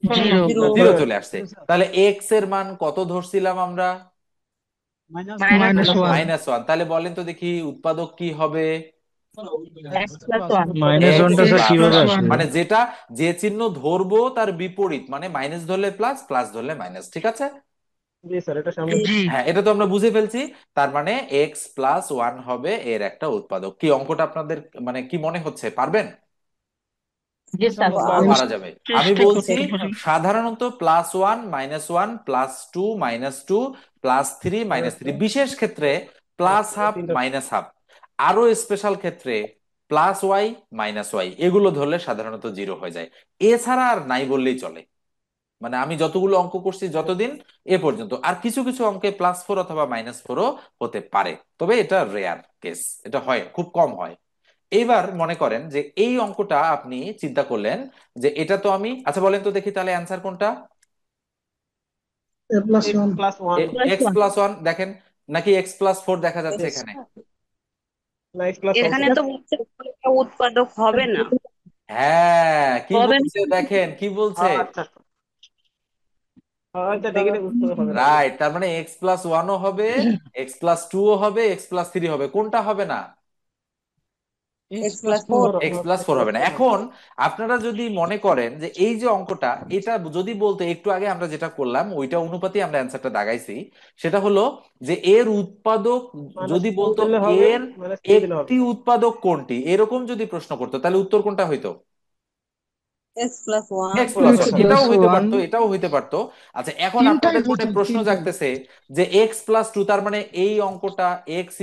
জিরো।
জিরো।
জিরো চলে আসছে।
জি স্যার।
তাহলে এক্স এর মান কত ধরছিলাম আমরা?
-1।
Minus one.
-1। তাহলে বলেন তো দেখি উৎপাদক কি হবে?
x+1
মাইনাস
এক্স
ওয়ানটা স্যার
প্লাস
কিভাবে
ওয়ান
আসবে?
মানে যেটা, যে চিহ্ন ধরবো তার বিপরীত, মানে মাইনাস ধরলে প্লাস, প্লাস ধরলে মাইনাস, ঠিক আছে?
জি স্যার, এটা সামনে।
জি
হ্যাঁ, এটা তো আমরা বুঝে ফেলছি। তার মানে এক্স প্লাস ওয়ান হবে এর একটা উৎপাদক। কি অঙ্কটা আপনাদের মানে কি মনে হচ্ছে, পারবেন?
জি স্যার
পারবো।
পারা যাবে। আমি
চেষ্টা
বলছি
করতে পারি।
সাধারণত +1 - 1 +2 - 2 +3 - 3, বিশেষ ক্ষেত্রে প্লাস হাফ
তিনটা।
মাইনাস হাফ, আরো স্পেশাল ক্ষেত্রে +y - y, এগুলো ধরলে সাধারণত জিরো হয়ে যায়। এছাড়া আর নাই বললেই চলে। মানে আমি যতগুলো অঙ্ক করছি যতদিন এ পর্যন্ত, আর কিছু কিছু অঙ্কে +4 অথবা -4ও হতে পারে, তবে এটা রেয়ার কেস, এটা হয় খুব কম হয়। এইবার মনে করেন যে এই অঙ্কটা আপনি চিন্তা করলেন যে এটা তো আমি, আচ্ছা বলেন তো দেখি তাহলে অ্যান্সার কোনটা?
x+1।
এক্স
+1
প্লাস ওয়ান দেখেন, নাকি x+4 দেখা যাচ্ছে এখানে?
না, x+1
এখানে
স্যার।
তো বলছে কোনটা উৎপাদক হবে না।
হ্যাঁ, কি
হবে না।
বলছে দেখেন কি বলছে।
আচ্ছা আচ্ছা, দেখে নি, বুঝতে হবে না।
রাইট, তার মানে x+1ও হবে, x+2ও হবে, x+3 হবে, কোনটা হবে না?
x+4।
x+4 হবে না। এখন আপনারা যদি মনে করেন যে এই যে অঙ্কটা, এটা যদি বলতে একটু আগে আমরা যেটা করলাম ওইটা অনুপাতে আমরা অ্যান্সারটা দাগাইছি, সেটা হলো যে এর উৎপাদক যদি
-2
বলতো
দিলে হবে,
এর
-3 দিলে হবে।
একটি উৎপাদক কোনটি, এরকম যদি প্রশ্ন করতো তাহলে উত্তর কোনটা হইতো?
x+1।
x+1,
এক্স
এটাও
প্লাস
হইতে
ওয়ান
পারতো, এটাও হইতে পারতো। আচ্ছা, এখন
তিনটাই
আপনাদের মনে
হইতো,
প্রশ্ন
তিনটাই।
জাগতেছে যে x+2, তার মানে এই অঙ্কটা x =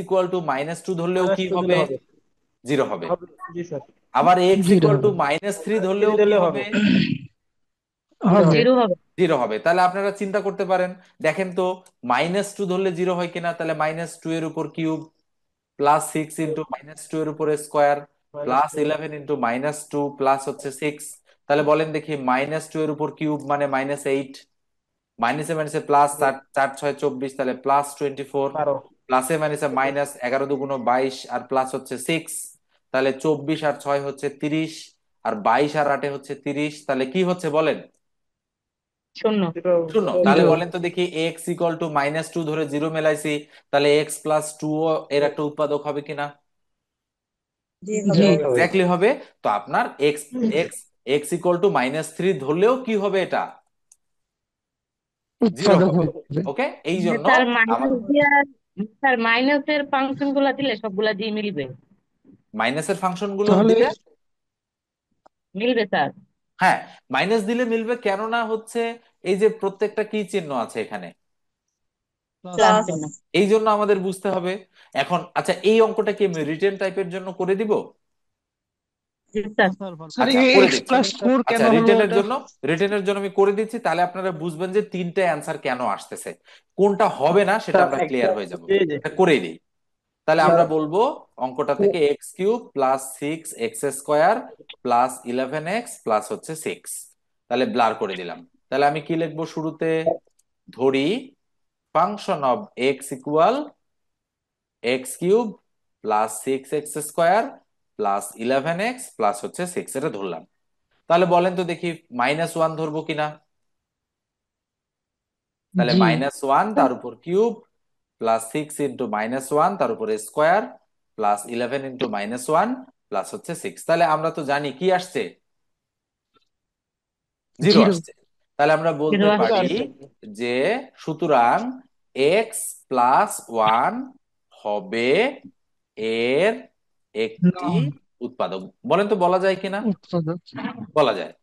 -2 ধরলেও কি
-2
হবে?
দিলে হবে।
জিরো হবে।
হবে। জি স্যার।
আবার x
জিরো
ইকুয়াল টু
হবে।
-3 ধরলেও
-3
কি
দিলে হবে।
হবে?
জিরো
হবে।
হবে।
জিরো হবে।
জিরো হবে। তাহলে আপনারা চিন্তা করতে পারেন, দেখেন তো -2 ধরলে জিরো হয় কিনা। তাহলে -2 এর উপর কিউব, +6 × -2 এর উপর স্কোয়ার,
-2।
+11 × -2 প্লাস হচ্ছে 6। তাহলে বলেন দেখি -2 এর উপর কিউব মানে -8, মাইনাসে মাইনাসে প্লাস, 4 4 6 24, তাহলে +24,
12।
প্লাসে মাইনাসে মাইনাস, 11 × 2 = 22, আর প্লাস হচ্ছে 6, তাহলে 24 আর 6 হচ্ছে 30, আর 22 আর 8 হচ্ছে 30, তাহলে কি হচ্ছে বলেন?
শূন্য।
জিরো।
শূন্য। তাহলে
জিরো।
বলেন তো দেখি x = -2 ধরে জিরো মেলাইছি, তাহলে x+2 এর একটা উৎপাদক হবে কিনা?
জি
জি।
হবে।
হবে হবে।
এক্স্যাক্টলি হবে। তো আপনার এক্স এক্স x = -3 ধরলেও কি হবে এটা? জিরো
উৎপাদক
হবে।
হবে।
ওকে, এই জন্য
স্যার
আমার
মাইনাস দিয়ে, স্যার মাইনাসের ফাংশন গুলা দিলে সবগুলা দিয়ে মিলবে।
মাইনাসের ফাংশন গুলো
তাহলে
দিলে,
মিলবে স্যার।
হ্যাঁ, মাইনাস দিলে মিলবে, কেননা হচ্ছে এই যে প্রত্যেকটা কি চিহ্ন আছে এখানে,
প্লাস
প্লাস
প্লাস।
চিহ্ন।
এই জন্য আমাদের বুঝতে হবে। এখন আচ্ছা, এই অঙ্কটা কি আমি রিটেন টাইপের জন্য করে দিব?
জি স্যার।
স্যার
আচ্ছা, করে দিচ্ছি।
x+4
আচ্ছা,
কেন হলো
রিটেনের
ওটা?
জন্য, রিটেনের জন্য আমি করে দিচ্ছি, তাহলে আপনারা বুঝবেন যে তিনটে অ্যান্সার কেন আসতেছে, কোনটা হবে না সেটা
স্যার
আমরা
একটা,
ক্লিয়ার হয়ে যাব।
এই যে
এটা করেই দিই। তাহলে
স্যার,
আমরা বলবো অঙ্কটা থেকে x³ + 6x² + 11x প্লাস হচ্ছে 6, তাহলে ব্লার করে দিলাম। তাহলে আমি কি লিখবো শুরুতে? ধরি function of x = x³ + 6x² + 11x হচ্ছে 6, এটা ধরলাম। তাহলে বলেন তো দেখি -1 ধরবো কিনা। তাহলে
জি।
-1 তার উপর কিউব, +6 × -1 তার উপর স্কোয়ার, +11 × -1 প্লাস হচ্ছে 6। তাহলে আমরা তো জানি কি আসছে, জিরো
জিরো।
আসছে। তাহলে আমরা
জিরো
বলতে
জিরো
পারি
আসছে।
আসছে।
যে সুতরাং x+1 হবে এর একটি
নন
উৎপাদক। বলেন তো বলা যায় কিনা?
উৎপাদক।
বলা যায়।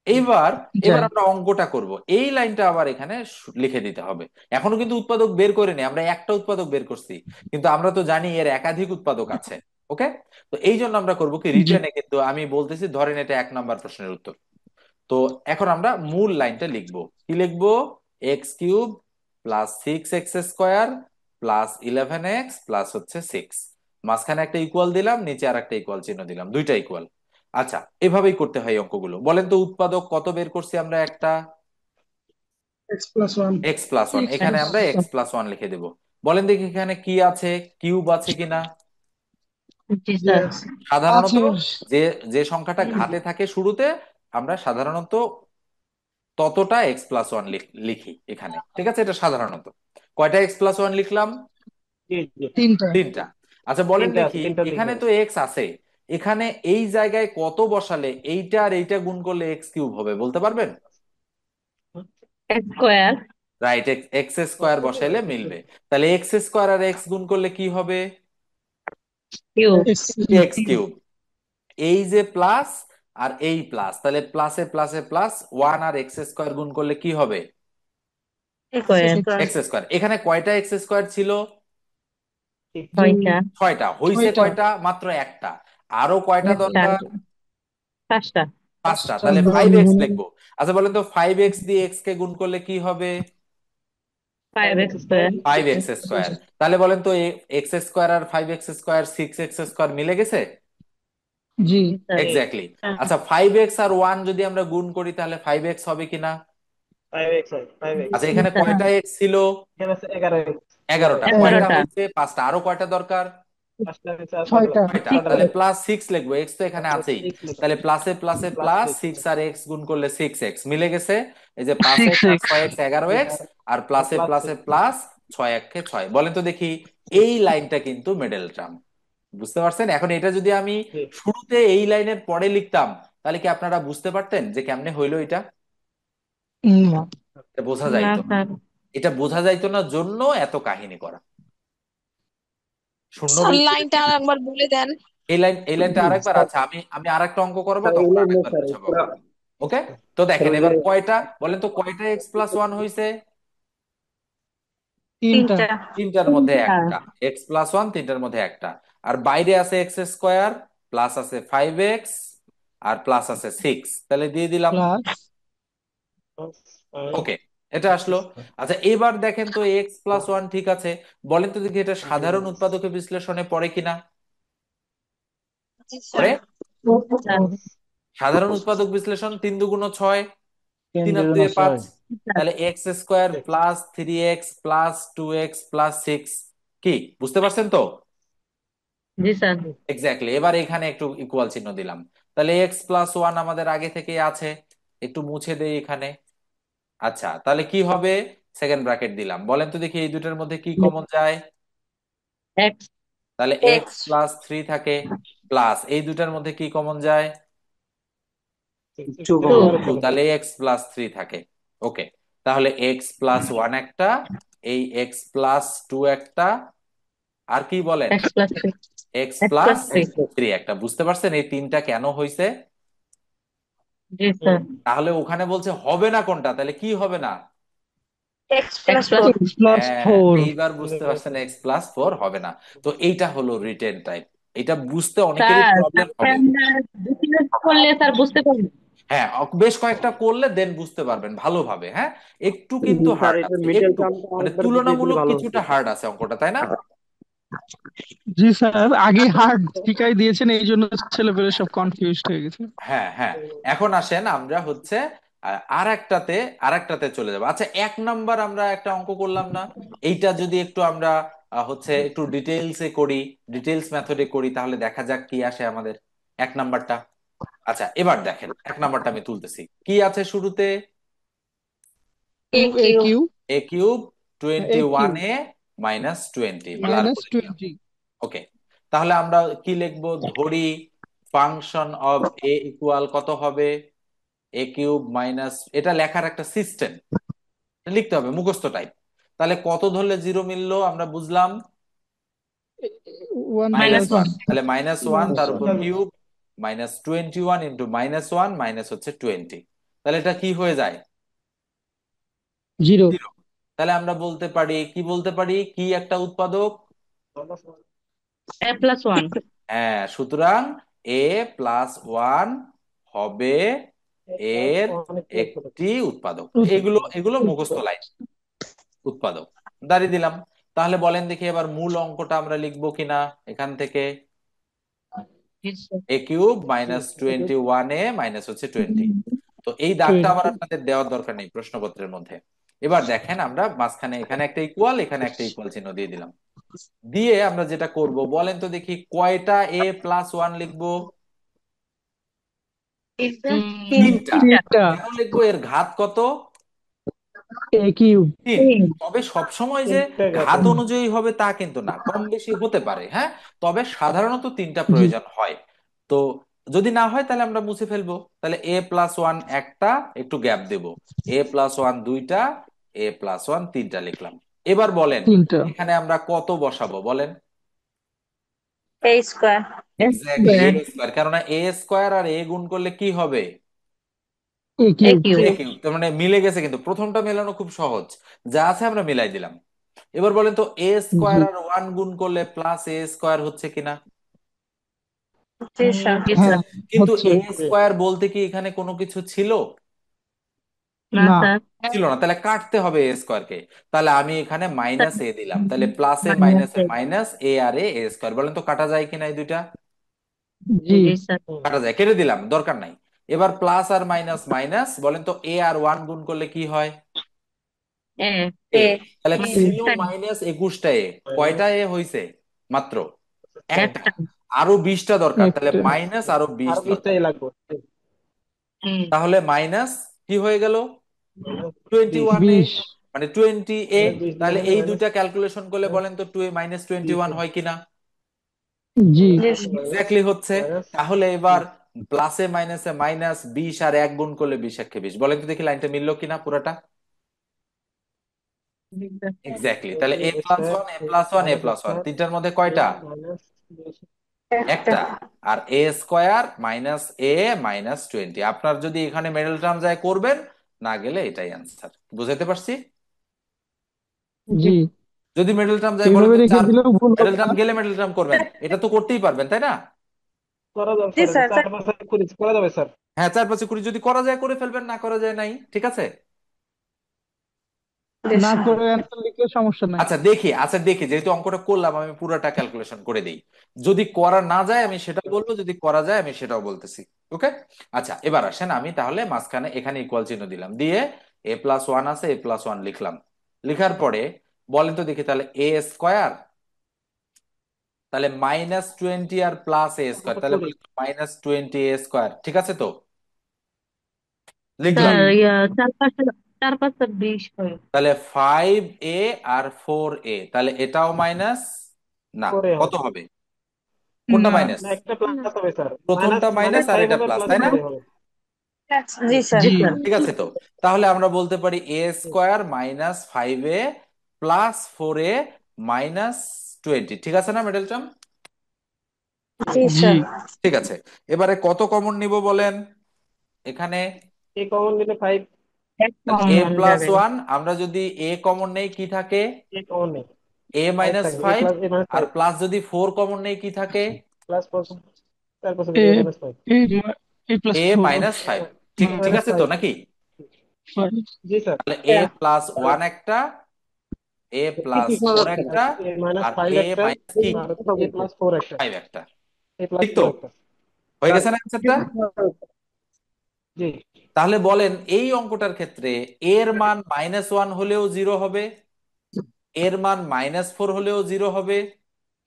এইবার এবার
যায়।
আমরা অঙ্কটা করব, এই লাইনটা আবার এখানে লিখে দিতে হবে। এখনো কিন্তু উৎপাদক বের করিনি, আমরা একটা উৎপাদক বের করছি, কিন্তু আমরা তো জানি এর একাধিক উৎপাদক আছে। ওকে, তো এই জন্য আমরা করবো কি,
জি।
রিটেনে কিন্তু আমি বলতেছি, ধরেন এটা 1 নম্বর প্রশ্নের উত্তর। তো এখন আমরা মূল লাইনটা লিখবো, কি লিখবো? x³ + 6x² + 11x প্লাস হচ্ছে 6, মাঝখানে একটা ইকুয়াল দিলাম, নিচে আর একটা ইকুয়াল চিহ্ন দিলাম, দুইটা ইকুয়াল। আচ্ছা, এভাবেই করতে হয় অঙ্কগুলো। বলেন তো উৎপাদক কত বের করছি আমরা? একটা
x+1।
x+1, এখানে আমরা x+1 লিখে দেব। বলেন দেখি এখানে কি আছে, কিউব আছে কিনা?
জি স্যার।
সাধারণত
আছে।
যে যে সংখ্যাটা ঘাতে থাকে শুরুতে, আমরা সাধারণত ততটা x+1 লিখি এখানে, ঠিক আছে? এটা সাধারণত। কয়টা x+1 লিখলাম?
জি জি।
তিনটা।
3টা। আচ্ছা বলেন
তিনটা আছে,
দেখি,
তিনটার দিকে
এখানে তো এক্স আছে, এখানে এই জায়গায় কত বসালে এইটা আর এইটা গুণ করলে এক্স কিউব হবে বলতে পারবেন?
X square
right, X square বসাইলে মিলবে। তাহলে এক্স স্কোয়ার আর এক্স গুণ করলে কি হবে?
কিউব।
X
x cube. এই যে প্লাস আর এই প্লাস, তাহলে প্লাসে প্লাসে প্লাস, ওয়ান আর এক্স স্কোয়ার গুণ করলে কি হবে?
স্কোয়ার।
X square. এখানে কয়টা এক্স স্কোয়ার ছিল?
ছয়টা।
ছয়টা। হইছে
ছয়টা
কয়টা? মাত্র একটা। আরো কয়টা
একটা।
দরকার?
পাঁচটা।
পাঁচটা।
পাঁচটা
তাহলে ফাইভ এক্স
গুণ
লিখবো। আচ্ছা বলেন তো, ফাইভ এক্স দিয়ে এক্স কে গুণ করলে কি হবে?
Five X square.
Five X square. তাহলে বলেন তো, এক্স স্কোয়ার আর five X square, six X square মিলে গেছে?
জি
এক্স্যাক্টলি। আচ্ছা ফাইভ এক্স আর ওয়ান যদি আমরা গুণ করি তাহলে ফাইভ এক্স হবে কিনা?
5x হয়, 5x।
আচ্ছা এখানে কয়টা এক্স ছিল?
এখানে আছে 11x।
এগারোটা। কয়টা
11টা।
হয়েছে? পাঁচটা। আরো কয়টা দরকার?
পাঁচটা আছে, আর কয়টা
ছয়টা
লাগবে?
ছয়টা।
ছয়টা
তাহলে
লাগবে।
প্লাস সিক্স লিখবো, এক্স তো এখানে
তাহলে
আছেই।
6 লিখো।
তাহলে প্লাসে প্লাসে
প্লাস
প্লাস,
6।
সিক্স আর এক্স গুণ করলে সিক্স এক্স মিলে গেছে। এই যে পাঁচ
সিক্স
এক্স আর
এক্স
ছয় এক্স, এগারো এক্স। আর
আর
প্লাসে
প্লাস
প্লাসে
6।
প্লাস, ছয় একে ছয়। বলেন তো দেখি, এই লাইনটা কিন্তু মিডল টার্ম। বুঝতে পারছেন? এখন এটা যদি আমি শুরুতে এই লাইনের পরে লিখতাম, তাহলে কি আপনারা বুঝতে পারতেন যে কেমনে হইলো এটা?
না
এটা বোঝা
না
যাইতো না।
স্যার।
এটা বোঝা যাইতো না জন্য এত কাহিনী করা। শূন্য
স্যার
বিন্দু
লাইনটা
রেখে
আর একবার বলে দেন।
এই লাইনটা আরেকবার।
স্যার
আচ্ছা আমি আমি আরেকটা অঙ্ক করবো,
স্যার
তখন
এগুলো না
আরেকবার
স্যার
বুঝাবো
পুরা
আপনাকে। ওকে? তো
স্যার
দেখেন
ওই যে
এবার কয়টা, বলেন তো কয়টা এক্স প্লাস ওয়ান হয়েছে?
তিনটা
তিনটা।
তিনটার মধ্যে একটা। এক্স প্লাস ওয়ান, তিনটার মধ্যে একটা। আর বাইরে আছে এক্স স্কোয়ার, প্লাস আছে ফাইভ এক্স, আর প্লাস আছে সিক্স। তাহলে দিয়ে দিলাম।
প্লাস
ওকে, এটা আসলো। আচ্ছা এবার দেখেন তো, এক্স প্লাস ওয়ান ঠিক আছে। বলেন তো দেখি, এটা সাধারণ উৎপাদকের বিশ্লেষণে পড়ে কিনা?
জি
পড়ে।
স্যার।
স্যার।
সাধারণ উৎপাদক বিশ্লেষণ, তিন দুগুণ ছয়,
তিন
তিন আর
দুগুণ
দুয়ে পাঁচ।
ছয়
তাহলে x square plus three x plus two x plus six. কি বুঝতে পারছেন তো?
জি স্যার।
এক্স্যাক্টলি। এবার এখানে একটু ইকুয়াল চিহ্ন দিলাম। তাহলে এক্স প্লাস ওয়ান আমাদের আগে থেকেই আছে, একটু মুছে দেই এখানে। আচ্ছা তাহলে কি হবে? সেকেন্ড ব্র্যাকেট দিলাম। বলেন তো দেখি, এই দুটোর মধ্যে কি কমন যায়?
এক্স।
তাহলে এক্স
এক্স।
প্লাস থ্রি থাকে, প্লাস এই দুটার মধ্যে কি কমন যায়?
Two
two.
Common
two. তাহলে এক্স প্লাস থ্রি থাকে। ওকে, তাহলে এক্স প্লাস ওয়ান একটা, এই এক্স প্লাস টু একটা, আর কি বলেন,
x plus three.
X
x
plus
plus three.
Three একটা। বুঝতে পারছেন এই তিনটা কেন হয়েছে?
জি স্যার।
তাহলে ওখানে বলছে হবে না কোনটা, তাহলে কি হবে না?
X
x
plus
plus.
4।
X plus
হ্যাঁ,
ফোর
এইবার বুঝতে পারছেন, এক্স প্লাস ফোর হবে না। তো এইটা হলো রিটেন টাইপ। এটা বুঝতে অনেকেরই
স্যার
প্রবলেম
তারপরে
হবে।
আমরা দুটো করলে স্যার বুঝতে পারবেন।
হ্যাঁ, বেশ কয়েকটা করলে দেন বুঝতে পারবেন ভালোভাবে। হ্যাঁ, একটু কিন্তু
স্যার
হার্ড
এটা
আছে,
মিডল
একটু
টার্মটা
মানে
আরেকবার বুঝিয়ে দিলে
তুলনামূলক
ভালো হতো
কিছুটা হার্ড আছে অঙ্কটা, তাই না?
জি স্যার, আগে হার্ড শিখাই দিয়েছেন, এই জন্য ছেলেপেলে সব কনফিউজড হয়ে গেছে।
হ্যাঁ হ্যাঁ। এখন আসেন আমরা হচ্ছে আর একটাতে চলে যাবো। আচ্ছা এক নাম্বার আমরা একটা অঙ্ক করলাম না? এইটা যদি একটু আমরা হচ্ছে একটু ডিটেইলসে করি, ডিটেইলস মেথডে করি, তাহলে দেখা যাক কি আসে আমাদের। এক নাম্বারটা। আচ্ছা এবার দেখেন, এক নাম্বারটা আমি তুলতেছি। কি আছে শুরুতে?
এ
এ
কিউ।
কিউ।
এ কিউব
এ
টোয়েন্টি
কিউ
ওয়ান এ মাইনাস টোয়েন্টি ব্লার
মাইনাস
করে দিলাম।
20।
ওকে, তাহলে আমরা কি লিখবো? ধরি ফাংশন অফ এ ইকুয়াল কত হবে? এ কিউব মাইনাস, এটা লেখার একটা সিস্টেম লিখতে হবে, মুখস্থ টাইপ। তাহলে কত ধরলে জিরো মিললো আমরা বুঝলাম?
One
minus
minus
plus
one.
One. তাহলে মাইনাস ওয়ান
মাইনাস
তার
ওয়ান
উপর cube, minus twenty one into minus one, minus হচ্ছে টোয়েন্টি। তাহলে এটা কি হয়ে যায়?
জিরো।
জিরো। তাহলে আমরা বলতে পারি, কি বলতে পারি, কি একটা উৎপাদক?
এ প্লাস ওয়ান।
হ্যাঁ, সুতরাং এ প্লাস ওয়ান হবে এর একটি উৎপাদক। এগুলো এগুলো মুখস্থ লাইন। উৎপাদক দাঁড়িয়ে দিলাম। তাহলে বলেন দেখি, এবার মূল অঙ্কটা আমরা লিখবো কিনা এখান থেকে?
জি স্যার।
এ কিউব মাইনাস টোয়েন্টি ওয়ান এ মাইনাস হচ্ছে টোয়েন্টি। তো এই দাগটা আবার
20।
আপনাদের দেওয়ার দরকার নেই প্রশ্নপত্রের মধ্যে। এবার দেখেন, আমরা মাঝখানে এখানে একটা ইকুয়াল, এখানে একটা ইকুয়াল চিহ্ন দিয়ে দিলাম। দিয়ে আমরা যেটা করব, বলেন তো দেখি, কয়টা এ প্লাস ওয়ান লিখবো? তিনটা।
তিনটা।
তিনটা।
কেন লিখবো? এর ঘাত কত?
এ কিউব।
তিন। তবে সবসময় যে
তিনটা
ঘাত
গেছে।
অনুযায়ী হবে তা কিন্তু না, কম বেশি হতে পারে, হ্যাঁ। তবে সাধারণত তিনটা
জি।
প্রয়োজন হয়। তো যদি না হয় তাহলে আমরা মুছে ফেলবো। তাহলে এ প্লাস ওয়ান একটা, একটু গ্যাপ দেব, এ প্লাস ওয়ান দুইটা, এ প্লাস ওয়ান তিনটা লিখলাম। এবার বলেন
তিনটা।
এখানে আমরা কত বসাবো বলেন?
এ স্কোয়ার।
এক্স্যাক্টলি এ স্কোয়ার, কেননা এ স্কোয়ার আর এ গুণ করলে কি হবে?
এ
এ
কিউব।
কিউব।
এ কিউব। তার মানে মিলে গেছে, কিন্তু প্রথমটা মেলানো খুব সহজ, যা আছে আমরা মিলাই দিলাম। এবার বলেন তো এ
জি।
স্কোয়ার আর ওয়ান গুণ করলে প্লাস এ স্কোয়ার হচ্ছে কিনা?
জি স্যার।
জি
হ্যাঁ,
স্যার।
কিন্তু
হচ্ছে।
এ স্কোয়ার বলতে কি এখানে কোনো কিছু ছিল?
না
না।
স্যার।
ছিল না, তাহলে কাটতে হবে এ স্কোয়ারকে। তাহলে আমি এখানে মাইনাস এ দিলাম, তাহলে প্লাস এ মাইনাস এ
মাইনাস
মাইনাস এ আর এ স্কোয়ার। বলেন তো কাটা যায় কিনা এই দুইটা?
জি।
জি স্যার।
হুম।
কাটা যায়, কেটে দিলাম, দরকার নাই। এবার প্লাস আর মাইনাস মাইনাস, বলেন তো এ আর ওয়ান গুণ করলে কি হয়?
এ
এ।
এ
তাহলে ছিল
একটা
মাইনাস 21টা এ,
মাইনাস
কয়টা এ হইছে? মাত্র একটা।
একটা।
আরো 20টা দরকার, তাহলে
একটা।
মাইনাস আরো 20
আরো
দরকার।
20টাই লাগবে।
হুম।
তাহলে মাইনাস কি হয়ে গেল?
মাইনাস
21 এ,
20।
মানে 20 এ।
-20 দিলে
তাহলে
হবে
এই
মাইনাস
দুইটা ক্যালকুলেশন করলে বলেন তো টু মাইনাস 21
20
হয় কিনা?
জি।
জি স্যার।
মাইনাস
এক্স্যাক্টলি হচ্ছে।
মাইনাস
তাহলে এবার প্লাসে মাইনাসে মাইনাস 20 আর এক গুণ করলে 20 একে 20, বলেন তো দেখি লাইনটা মিললো কিনা পুরোটা?
জি স্যার।
এক্স্যাক্টলি। তাহলে এ
এ
প্লাস
স্কোয়ার
ওয়ান, এ প্লাস ওয়ান, এ
মাইনাস
প্লাস ওয়ান,
স্কোয়ার
তিনটার মধ্যে
এ
কয়টা?
মাইনাস 20।
একটা।
একটা। আর এ স্কোয়ার মাইনাস এ মাইনাস 20, আপনার যদি এখানে মিডল টার্ম যায় করবেন, না গেলে এটাই অ্যান্সার। বুঝাতে পারছি?
জি।
যদি মিডল টার্ম যায় বলেন
এইভাবে
তো
রেখে
চার,
দিলেও ভুল
মিডল
হবে
টার্ম
না।
গেলে মিডল টার্ম করবেন, এটা তো করতেই পারবেন তাই না?
করা যাবে
জি
স্যার, এটা
স্যার।
4 5 করে করা যাবে স্যার।
হ্যাঁ 4 5 এ 20, যদি করা যায় করে ফেলবেন, না করা যায় নাই, ঠিক আছে।
জি
না
স্যার।
করে অ্যান্সার লিখলে সমস্যা নাই।
আচ্ছা দেখি যেহেতু অঙ্কটা করলাম আমি পুরোটা ক্যালকুলেশন করে দিই। যদি করা না যায় আমি সেটা বলবো, যদি করা যায় আমি সেটাও বলতেছি। ওকে। আচ্ছা এবার আসেন, আমি তাহলে মাঝখানে এখানে ইকুয়াল চিহ্ন দিলাম, দিয়ে এ প্লাস ওয়ান আছে, এ প্লাস ওয়ান লিখলাম। লিখার পরে বলেন তো দেখি, তাহলে এ স্কোয়ার, তাহলে -20 আর প্লাস এ স্কোয়ার,
আমরা
তাহলে
করি।
-20 এ স্কোয়ার, ঠিক আছে তো?
জি।
লিখলাম।
স্যার চার পাঁচটা 20 হয়।
তাহলে 5 এ আর 4 এ, তাহলে এটাও মাইনাস, না
করে
কত
হবে
হবে? কোনটা
না
মাইনাস?
না, একটা প্লাস হবে স্যার। মাইনাস
প্রথমটা
মাইনাস
মাইনাস আর
5
এটা
হবে
প্লাস,
প্লাস
তাই না?
4 হবে।
জি স্যার।
জি।
জি স্যার।
ঠিক আছে তো। তাহলে আমরা বলতে পারি এ স্কোয়ার -5a প্লাস 4a -20, ঠিক আছে না মিডল টার্ম?
জি
জি।
স্যার।
ঠিক আছে। এবারে কত কমন নিব বলেন এখানে?
এ কমন নিলে 5।
এক
তাহলে এ
কমন
প্লাস
যাবে।
ওয়ান, আমরা যদি এ কমন নেই কি থাকে?
এ কমন নেই,
এ
5
মাইনাস
থাকবে। এ
ফাইভ।
প্লাস এ মাইনাস
আর
5
প্লাস যদি 4 কমন নেই কি থাকে?
প্লাস 4, তারপর
এ
এ মাইনাস 5।
এ এ প্লাস
এ
4।
Minus five. ঠিক
না,
ঠিক
মাইনাস
আছে তো
5।
নাকি?
জি স্যার।
তাহলে এ প্লাস ওয়ান একটা, এ
কি
প্লাস
কি শোনা
ফোর
যাচ্ছে না?
একটা,
এ মাইনাস
আর
5
এ
একটা,
মাইনাস কি
কি
আর
কথা
এ
বলছে?
প্লাস 4 একটা,
5 একটা।
এ প্লাস
ঠিক তো?
4 একটা।
হয়ে
স্যার
গেছে না
কি
অ্যান্সারটা?
কি শোনা যাচ্ছে?
জি।
তাহলে বলেন এই অঙ্কটার ক্ষেত্রে এর মান -1 হলেও জিরো হবে, এর মান -4 হলেও জিরো হবে,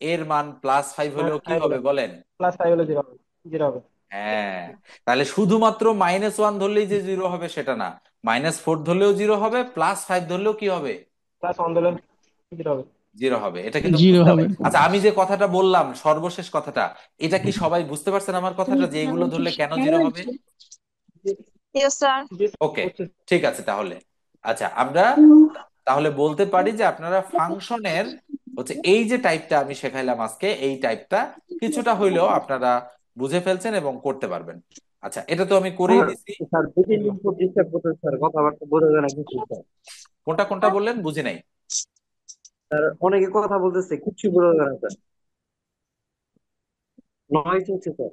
এর মান +5 হলেও
মাইনাস
কি
5
হবে
হলে,
বলেন?
প্লাস 5 হলে 0 হবে, 0 হবে।
হ্যাঁ। তাহলে শুধুমাত্র -1 ধরলেই যে জিরো হবে সেটা না, -4 ধরলেও জিরো হবে, +5 ধরলেও কি হবে?
প্লাস 1 দিলে 0 হবে।
জিরো হবে। এটা কিন্তু
জিরো
বুঝতে হবে।
হবে।
আচ্ছা আমি যে কথাটা বললাম সর্বশেষ কথাটা, এটা কি সবাই বুঝতে পারছেন আমার কথাটা, যে এগুলো ধরলে কেন জিরো হবে?
Yes sir.
জি
ওকে।
স্যার।
ঠিক আছে তাহলে। আচ্ছা আমরা তাহলে বলতে পারি যে আপনারা ফাংশনের হচ্ছে এই যে টাইপটা আমি শেখাইলাম আজকে, এই টাইপটা কিছুটা হইলেও আপনারা বুঝে ফেলছেন এবং করতে পারবেন। আচ্ছা এটা তো আমি করেই
স্যার
দিছি।
স্যার 2 3 দিন তো ডিস্টার্ব করতে স্যার, কথাবার্তা বোঝা যায় না কিছু স্যার।
কোনটা কোনটা বললেন বুঝি নাই।
স্যার অনেকে কথা বলতেছে, কিচ্ছু বোঝা যায় না স্যার, নয়েজ হচ্ছে স্যার।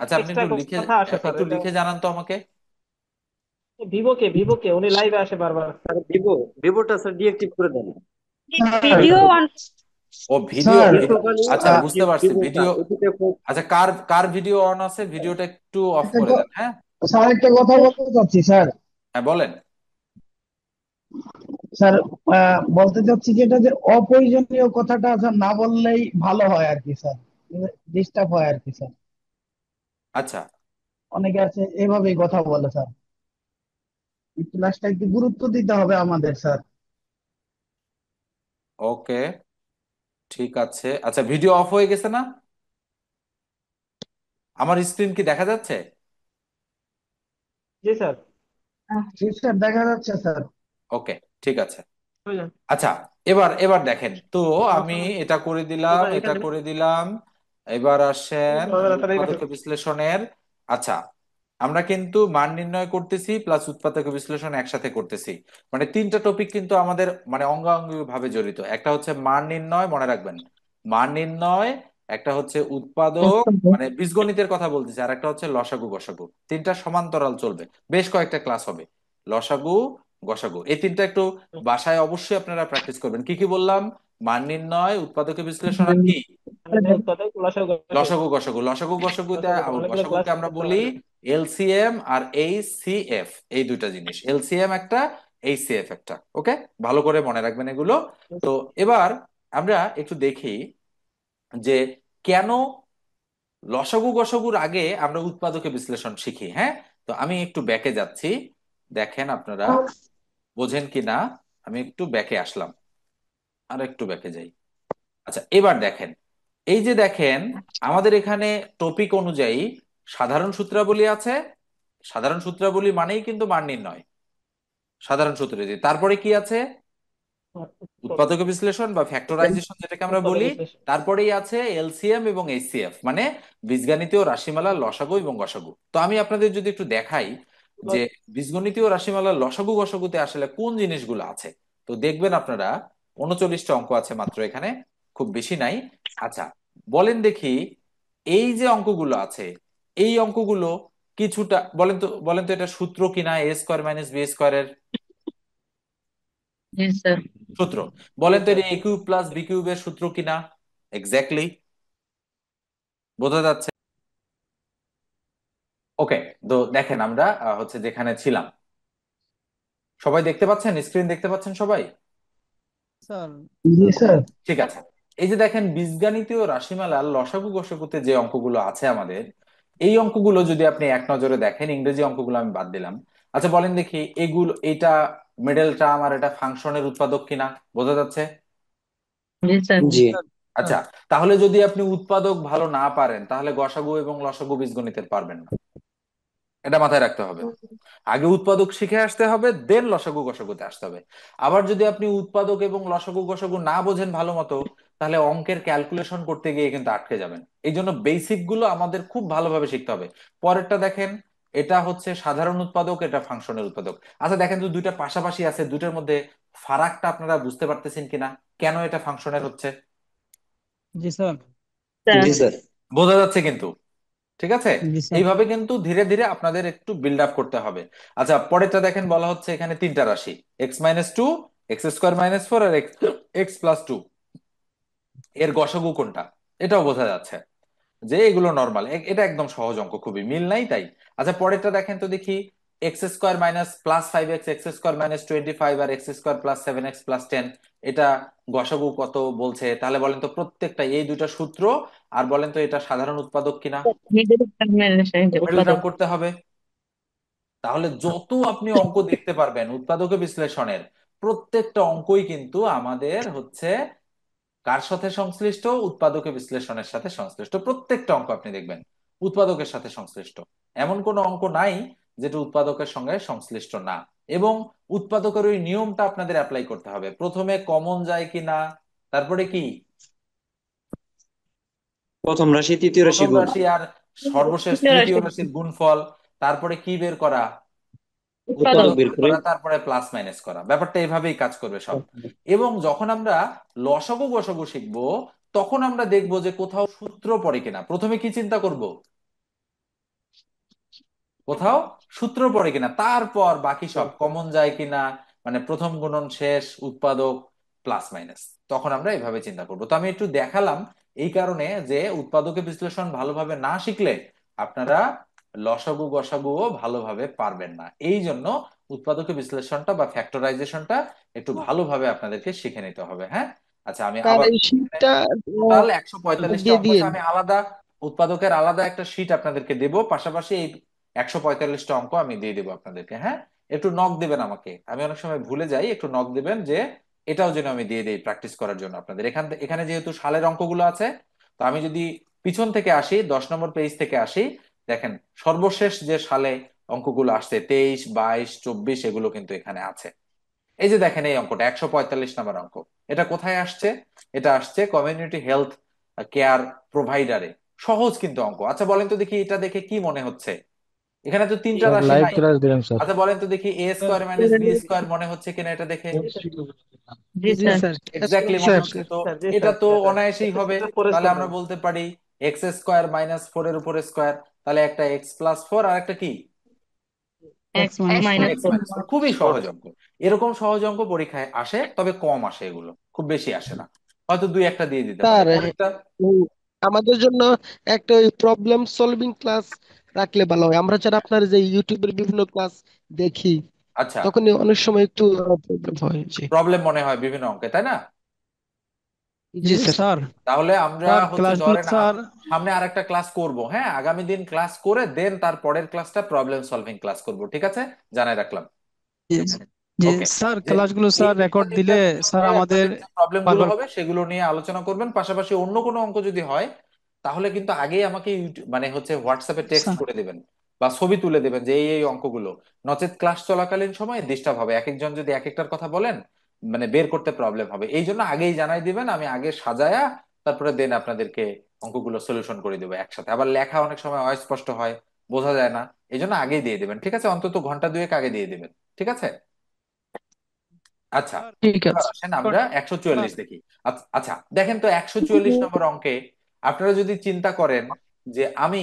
আচ্ছা আপনি
এক্সট্রা
একটু লিখে,
কথা আসে স্যার,
একটু
এটা
লিখে জানান তো আমাকে।
ভিভোকে উনি লাইভে আসে বারবার।
স্যার ভিভোটা স্যার ডিএক্টিভ করে দেন।
Video on.
ও ভিডিও
স্যার,
একটু খালি
আচ্ছা বুঝতে পারছি
ভিভো স্যার
ভিডিও।
ওটিতে খুব।
আচ্ছা কার কার ভিডিও অন আছে, ভিডিওটা একটু অফ করে দেন, হ্যাঁ।
স্যার একটা কথা বলতে চাচ্ছি স্যার।
হ্যাঁ বলেন।
স্যার বলতে চাচ্ছি যেটা যে অপ্রয়োজনীয় কথাটা স্যার না বললেই ভালো হয় আর কি স্যার, ডিস্টার্ব হয় আর কি স্যার।
আচ্ছা
অনেকে আছে এভাবেই কথা বলে স্যার। এই ক্লাসটা একটু গুরুত্ব দিতে হবে আমাদের স্যার।
ওকে, ঠিক আছে। আচ্ছা, ভিডিও অফ হয়ে গেছে না? আমার স্ক্রিন কি দেখা যাচ্ছে?
জি স্যার।
জি স্যার, দেখা যাচ্ছে স্যার।
ওকে, ঠিক আছে।
ওই না,
আচ্ছা, এবার এবার দেখেন তো, আমি
সমস্যা নাই।
এটা করে
তো
দিলাম,
ভাই
এটা
এখানে
করে দিলাম। এবার আসেন
হবে না, তাড়াতাড়ি
উৎপাদক
কাটেন।
বিশ্লেষণের। আচ্ছা, আমরা কিন্তু মান নির্ণয় করতেছি প্লাস উৎপাদক বিশ্লেষণ একসাথে করতেছি। মানে তিনটা টপিক কিন্তু আমাদের মানে অঙ্গাঙ্গি ভাবে জড়িত। একটা হচ্ছে মান নির্ণয়, মনে রাখবেন, মান নির্ণয়। একটা হচ্ছে উৎপাদক, মানে বীজগণিতের কথা বলতেছি, আর একটা হচ্ছে লসাগু গসাগু। তিনটা সমান্তরাল চলবে, বেশ কয়েকটা ক্লাস হবে। লসাগু গসাগু এই তিনটা একটু বাসায় অবশ্যই আপনারা প্র্যাকটিস করবেন। কি কি বললাম? মান নির্ণয়, উৎপাদকে বিশ্লেষণ, আর কি?
মানে উৎপাদক লসাগু গসাগু।
লসাগু গসাগু। লসাগু গসাগুতে,
লসাগু অনেকগুলো ক্লাস
গসাগুকে আমরা
করতে
বলি
হয়।
এলসিএম আর এইচসিএফ। এই দুইটা জিনিস, এলসিএম একটা, এইচসিএফ একটা। ওকে, ভালো করে মনে রাখবেন এগুলো। তো এবার আমরা একটু দেখি যে কেন লসাগু গসাগুর আগে আমরা উৎপাদকে বিশ্লেষণ শিখি। হ্যাঁ, তো আমি একটু ব্যাকে যাচ্ছি, দেখেন আপনারা বোঝেন কি না। আমি একটু ব্যাকে আসলাম, আর একটু ব্যাকে যাই। আচ্ছা, এবার দেখেন, এই যে দেখেন, আমাদের এখানে টপিক অনুযায়ী সাধারণ সূত্রাবলী আছে। সাধারণ সূত্রাবলী মানেই কিন্তু মান নির্ণয়, সাধারণ সূত্র দিয়ে। তারপরে কি আছে? উৎপাদক বিশ্লেষণ বা ফ্যাক্টরাইজেশন, যেটাকে আমরা
উৎপাদক
বলি।
বিশ্লেষণ।
তারপরেই আছে এলসিএম এবং এইচসিএফ, মানে বীজগণিতীয় রাশিমালার লসাগু এবং গসাগু। তো আমি আপনাদের যদি একটু দেখাই যে বীজগণিতীয় রাশিমালার লসাগু গসাগুতে আসলে কোন জিনিসগুলো আছে, তো দেখবেন আপনারা 39টা অঙ্ক আছে মাত্র এখানে, খুব বেশি নাই। আচ্ছা, বলেন দেখি, এই যে অঙ্কগুলো আছে, এই অঙ্কগুলো কিছুটা বলেন তো, বলেন তো এটা সূত্র কিনা এ স্কোয়ার মাইনাস বি স্কোয়ারের
জি স্যার।
সূত্র?
জি
বলেন তো
স্যার।
এটা এ কিউব প্লাস বি কিউবের সূত্র কিনা? এক্স্যাক্টলি, বোঝা যাচ্ছে? ওকে, তো দেখেন আমরা হচ্ছে যেখানে ছিলাম, সবাই দেখতে পাচ্ছেন, স্ক্রিন দেখতে পাচ্ছেন সবাই?
স্যার।
জি স্যার।
ঠিক আছে। এই যে দেখেন, বীজগাণিতীয় রাশিমালার লসাগু গসাগুতে যে অঙ্কগুলো আছে আমাদের, এই অঙ্কগুলো যদি আপনি এক নজরে দেখেন, ইংরেজি অঙ্কগুলো আমি বাদ দিলাম। আচ্ছা, বলেন দেখি, এগুলো, এটা মিডল টার্ম আর এটা ফাংশনের উৎপাদক কিনা? বোঝা যাচ্ছে?
জি স্যার।
জি
জি।
স্যার।
আচ্ছা, তাহলে যদি আপনি উৎপাদক ভালো না পারেন, তাহলে গসাগু এবং লসাগু বীজগণিতের পারবেন না। এটা মাথায় রাখতে হবে। আগে উৎপাদক শিখে আসতে হবে, দেন লসাগু গসাগুতে আসতে হবে। আবার যদি আপনি উৎপাদক এবং লসাগু গসাগু না বোঝেন ভালো মতো, তাহলে অঙ্কের ক্যালকুলেশন করতে গিয়ে কিন্তু আটকে যাবেন। এই জন্য বেসিক গুলো আমাদের খুব ভালোভাবে শিখতে হবে। পরেরটা দেখেন, এটা হচ্ছে সাধারণ উৎপাদক, এটা ফাংশনের উৎপাদক। আচ্ছা দেখেন তো, দুইটা পাশাপাশি আছে, দুইটার মধ্যে ফারাকটা আপনারা বুঝতে পারতেছেন কিনা, কেন এটা ফাংশনের হচ্ছে?
জি স্যার।
স্যার।
জি স্যার।
বোঝা যাচ্ছে কিন্তু? ঠিক আছে,
জি স্যার।
এইভাবে কিন্তু ধীরে ধীরে আপনাদের একটু বিল্ড আপ করতে হবে। আচ্ছা, পরেরটা দেখেন, বলা হচ্ছে এখানে তিনটা রাশি, x-2, x² - 4 আর x+2। এর গসাগু কোনটা? এটাও বোঝা যাচ্ছে যে এগুলো নর্মাল, এটা একদম সহজ অঙ্ক, খুবই মিল নাই তাই। আচ্ছা, পরেরটা দেখেন তো দেখি, x² - +5x, x² - 25 আর x² + 7x + 10, এটা গসাগু কত বলছে? তাহলে বলেন তো প্রত্যেকটা এই দুইটা সূত্র, আর বলেন তো এটা সাধারণ উৎপাদক কিনা?
মিডল টার্মের
মিডল
উৎপাদক।
টার্ম করতে হবে। তাহলে যত আপনি অঙ্ক দেখতে পারবেন উৎপাদক বিশ্লেষণের, প্রত্যেকটা অঙ্কই কিন্তু আমাদের হচ্ছে কার সাথে সংশ্লিষ্ট? উৎপাদকে বিশ্লেষণের সাথে সংশ্লিষ্ট। প্রত্যেকটা অঙ্ক আপনি দেখবেন উৎপাদকের সাথে সংশ্লিষ্ট। এমন কোনো অঙ্ক নাই যেটা উৎপাদকের সঙ্গে সংশ্লিষ্ট না। এবং উৎপাদকের ওই নিয়মটা আপনাদের অ্যাপ্লাই করতে হবে, প্রথমে কমন যায় কিনা, তারপরে কি
প্রথম রাশি তৃতীয় রাশি
প্রথম
গুণ।
রাশি আর সর্বশেষ
তৃতীয়
তৃতীয়
রাশি
রাশির গুণফল, তারপরে কি বের করা?
উৎপাদক।
উৎপাদক
উৎপাদক
বের
বের
করে।
করা, তারপরে প্লাস মাইনাস করা। ব্যাপারটা এভাবেই কাজ করবে সব। এবং যখন আমরা লসাগু গসাগু শিখবো, তখন আমরা দেখবো যে কোথাও সূত্র পড়ে কিনা। প্রথমে কি চিন্তা করব? কোথাও সূত্র পড়ে কিনা, তারপর বাকি সব কমন যায় কিনা, মানে প্রথম গুণন শেষ উৎপাদক প্লাস মাইনাস, তখন আমরা এইভাবে চিন্তা করব। তো আমি একটু দেখালাম এই কারণে যে উৎপাদকে বিশ্লেষণ ভালোভাবে না শিখলে আপনারা লসাগু গসাগুও ভালোভাবে পারবেন না। এই জন্য উৎপাদকে বিশ্লেষণটা বা ফ্যাক্টরাইজেশনটা একটু ভালোভাবে আপনাদেরকে শিখে নিতে হবে। হ্যাঁ, আচ্ছা, আমি
স্যার
আবার
এই শীটটা
টোটাল 145টা
দিয়ে
অঙ্ক আছে।
দিন।
আমি আলাদা উৎপাদকের আলাদা একটা শীট আপনাদেরকে দেব, পাশাপাশি এই 145টা অঙ্ক আমি দিয়ে দেবো আপনাদেরকে। হ্যাঁ, একটু নক দিবেন আমাকে, আমি অনেক সময় ভুলে যাই, একটু নক দিবেন যে এটাও যেন আমি দিয়ে দিই প্র্যাকটিস করার জন্য আপনাদের। এখানে যেহেতু সালের অঙ্কগুলো আছে, তো আমি যদি পিছন থেকে আসি, 10 নম্বর পেজ থেকে আসি, দেখেন সর্বশেষ যে সালে অঙ্কগুলো আসছে 23, 22, 24 এগুলো কিন্তু এখানে আছে। এই যে দেখেন এই অঙ্কটা 145 নম্বর অঙ্ক, এটা কোথায় আসছে? এটা আসছে কমিউনিটি হেলথ কেয়ার প্রোভাইডারে। সহজ কিন্তু অঙ্ক। আচ্ছা বলেন তো দেখি, এটা দেখে কি মনে হচ্ছে? এখানে তো তিনটা
স্যার
রাশি
লাইভ
নাই।
ক্লাস দিবেন স্যার।
আচ্ছা বলেন তো দেখি এ স্কোয়ার মাইনাস বি স্কোয়ার মনে হচ্ছে কিনা এটা দেখে?
জি
জি
স্যার।
স্যার।
এক্স্যাক্টলি মনে
স্যার
হচ্ছে তো।
স্যার জি
এটা
স্যার,
তো
এটা
অনায়াসেই হবে।
এটা পরে
তাহলে আমরা
করবেন।
বলতে পারি x² - 4 এর উপরে স্কোয়ার, তাহলে একটা x+4 আর একটা কি
x minus
x
four.
Minus four. খুবই সহজ অঙ্ক। এরকম সহজ অঙ্ক পরীক্ষায় আসে, তবে কম আসে, এগুলো খুব বেশি আসে না, হয়তো দুই একটা দিয়ে দিতে পারে
স্যার
পরেরটা।
আমাদের জন্য একটা ওই প্রবলেম সলভিং ক্লাস রাখলে ভালো হয়। আমরা যারা আপনার যে ইউটিউবের বিভিন্ন ক্লাস দেখি,
আচ্ছা,
তখন অনেক সময় একটু প্রবলেম হয়। জি
প্রবলেম মনে হয় বিভিন্ন অঙ্কে, তাই না?
জি স্যার।
স্যার
তাহলে আমরা
স্যার
হচ্ছে
ক্লাসগুলো
ধরেন
স্যার।
সামনে আরেকটা ক্লাস করব, হ্যাঁ আগামী দিন ক্লাস করে দেন তার পরের ক্লাসটা প্রবলেম সলভিং ক্লাস করব, ঠিক আছে? জানাই রাখলাম।
জি জি
ওকে।
স্যার,
যে
ক্লাসগুলো
এই
স্যার
দুইটা
রেকর্ড
তিনটা
দিলে স্যার
ভিডিওতে
আমাদের
আপনাদের যে প্রবলেম গুলো
বারবার।
হবে সেগুলো নিয়ে আলোচনা করবেন, পাশাপাশি অন্য কোনো অঙ্ক যদি হয় তাহলে কিন্তু আগেই আমাকে মানে হচ্ছে হোয়াটসঅ্যাপে টেক্সট
স্যার
করে দিবেন বা ছবি তুলে দিবেন যে এই অঙ্কগুলো। নচেত ক্লাস চলাকালীন সময় ডিস্টার্ব হবে, এক একজন যদি এক একটার কথা বলেন মানে বের করতে প্রবলেম হবে। এই জন্য আগেই জানাই দিবেন, আমি আগে সাজায়া তারপরে দেন আপনাদেরকে অঙ্কগুলো সলিউশন করে দেবো একসাথে। আবার লেখা অনেক সময় অস্পষ্ট হয়, বোঝা যায় না, এই জন্য আগেই দিয়ে দিবেন, ঠিক আছে? অন্তত ঘন্টা দুয়েক আগে দিয়ে দিবেন, ঠিক আছে? আচ্ছা,
স্যার ঠিক
এবার
আছে।
আসেন আমরা
স্যার
144 দেখি। আচ্ছা দেখেন তো 144 নম্বর অঙ্কে আপনারা যদি চিন্তা করেন যে আমি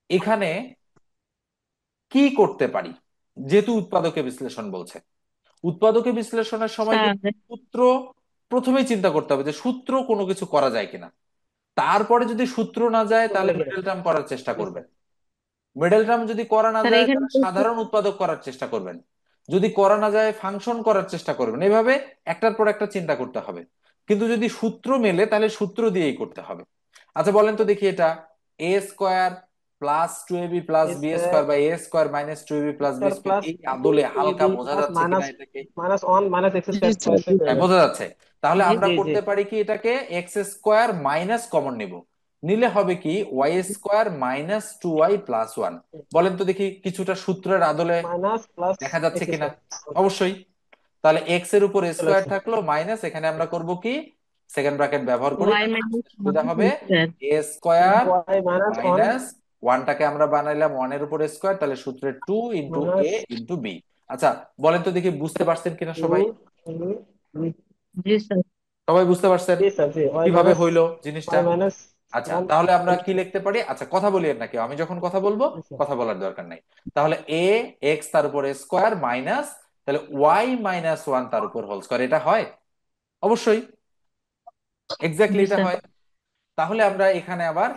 এখানে কি করতে পারি, যেহেতু উৎপাদকে বিশ্লেষণ বলছে, উৎপাদকে বিশ্লেষণের সময়
স্যার
কিন্তু সূত্র প্রথমেই চিন্তা করতে হবে যে সূত্র কোনো কিছু করা যায় কিনা। তারপরে যদি সূত্র না যায় তাহলে
করলে
মিডল টার্ম করার চেষ্টা
জি স্যার।
করবেন। মিডল টার্ম যদি করা না
স্যার
যায়
এখানে
তাহলে সাধারণ উৎপাদক করার চেষ্টা করবেন। যদি করা না যায় ফাংশন করার চেষ্টা করবেন। এইভাবে একটার পর একটা চিন্তা করতে হবে। কিন্তু যদি সূত্র মেলে তাহলে সূত্র দিয়েই করতে হবে। আচ্ছা বলেন তো দেখি, এটা a² + 2ab + b স্কোয়ার বা a² - 2ab + b
square
square
plus
এই
টু
আদলে
এ
হালকা
বি
বোঝা
প্লাস
যাচ্ছে কিনা
মাইনাস
এটাকে?
Minus one minus x
G
square
sir জি
হয়ে
হ্যাঁ
যাবে।
বোঝা যাচ্ছে। তাহলে
জি
আমরা
জি জি।
করতে পারি কি, এটাকে x² মাইনাস কমন নিব, নিলে হবে কি y² - 2y + 1। বলেন তো দেখি কিছুটা সূত্রের আদলে
মাইনাস প্লাস
দেখা যাচ্ছে
এক্স
কিনা?
স্কোয়ার
অবশ্যই। তাহলে এক্স এর উপর
চলে
স্কোয়ার
আসছে।
থাকলো মাইনাস, এখানে আমরা করব কি সেকেন্ড ব্র্যাকেট ব্যবহার করি
ওয়াই
তাহলে
মাইনাস
বুঝতে সুবিধা হবে।
Sir.
a²
Y minus one
minus ওয়ানটাকে আমরা বানাইলাম ওয়ানের উপর স্কোয়ার, তাহলে সূত্রে 2 × a
মাইনাস
× b। আচ্ছা বলেন তো দেখি বুঝতে পারছেন কিনা
টু
সবাই?
জি স্যার।
সবাই বুঝতে পারছেন
জি স্যার। জি ওয়াই
কিভাবে
মাইনাস
হইলো জিনিসটা?
ওয়াই মাইনাস
আচ্ছা
ওয়ান।
তাহলে আমরা কি লিখতে পারি? আচ্ছা কথা বলি না কেউ, আমি যখন কথা বলবো কথা বলার দরকার নাই। তাহলে a x তার উপর স্কোয়ার মাইনাস, তাহলে y - 1 তার উপর হোল স্কোয়ার, এটা হয় অবশ্যই, এক্স্যাক্টলি
জি
এটা
স্যার।
হয়। তাহলে আমরা এখানে আবার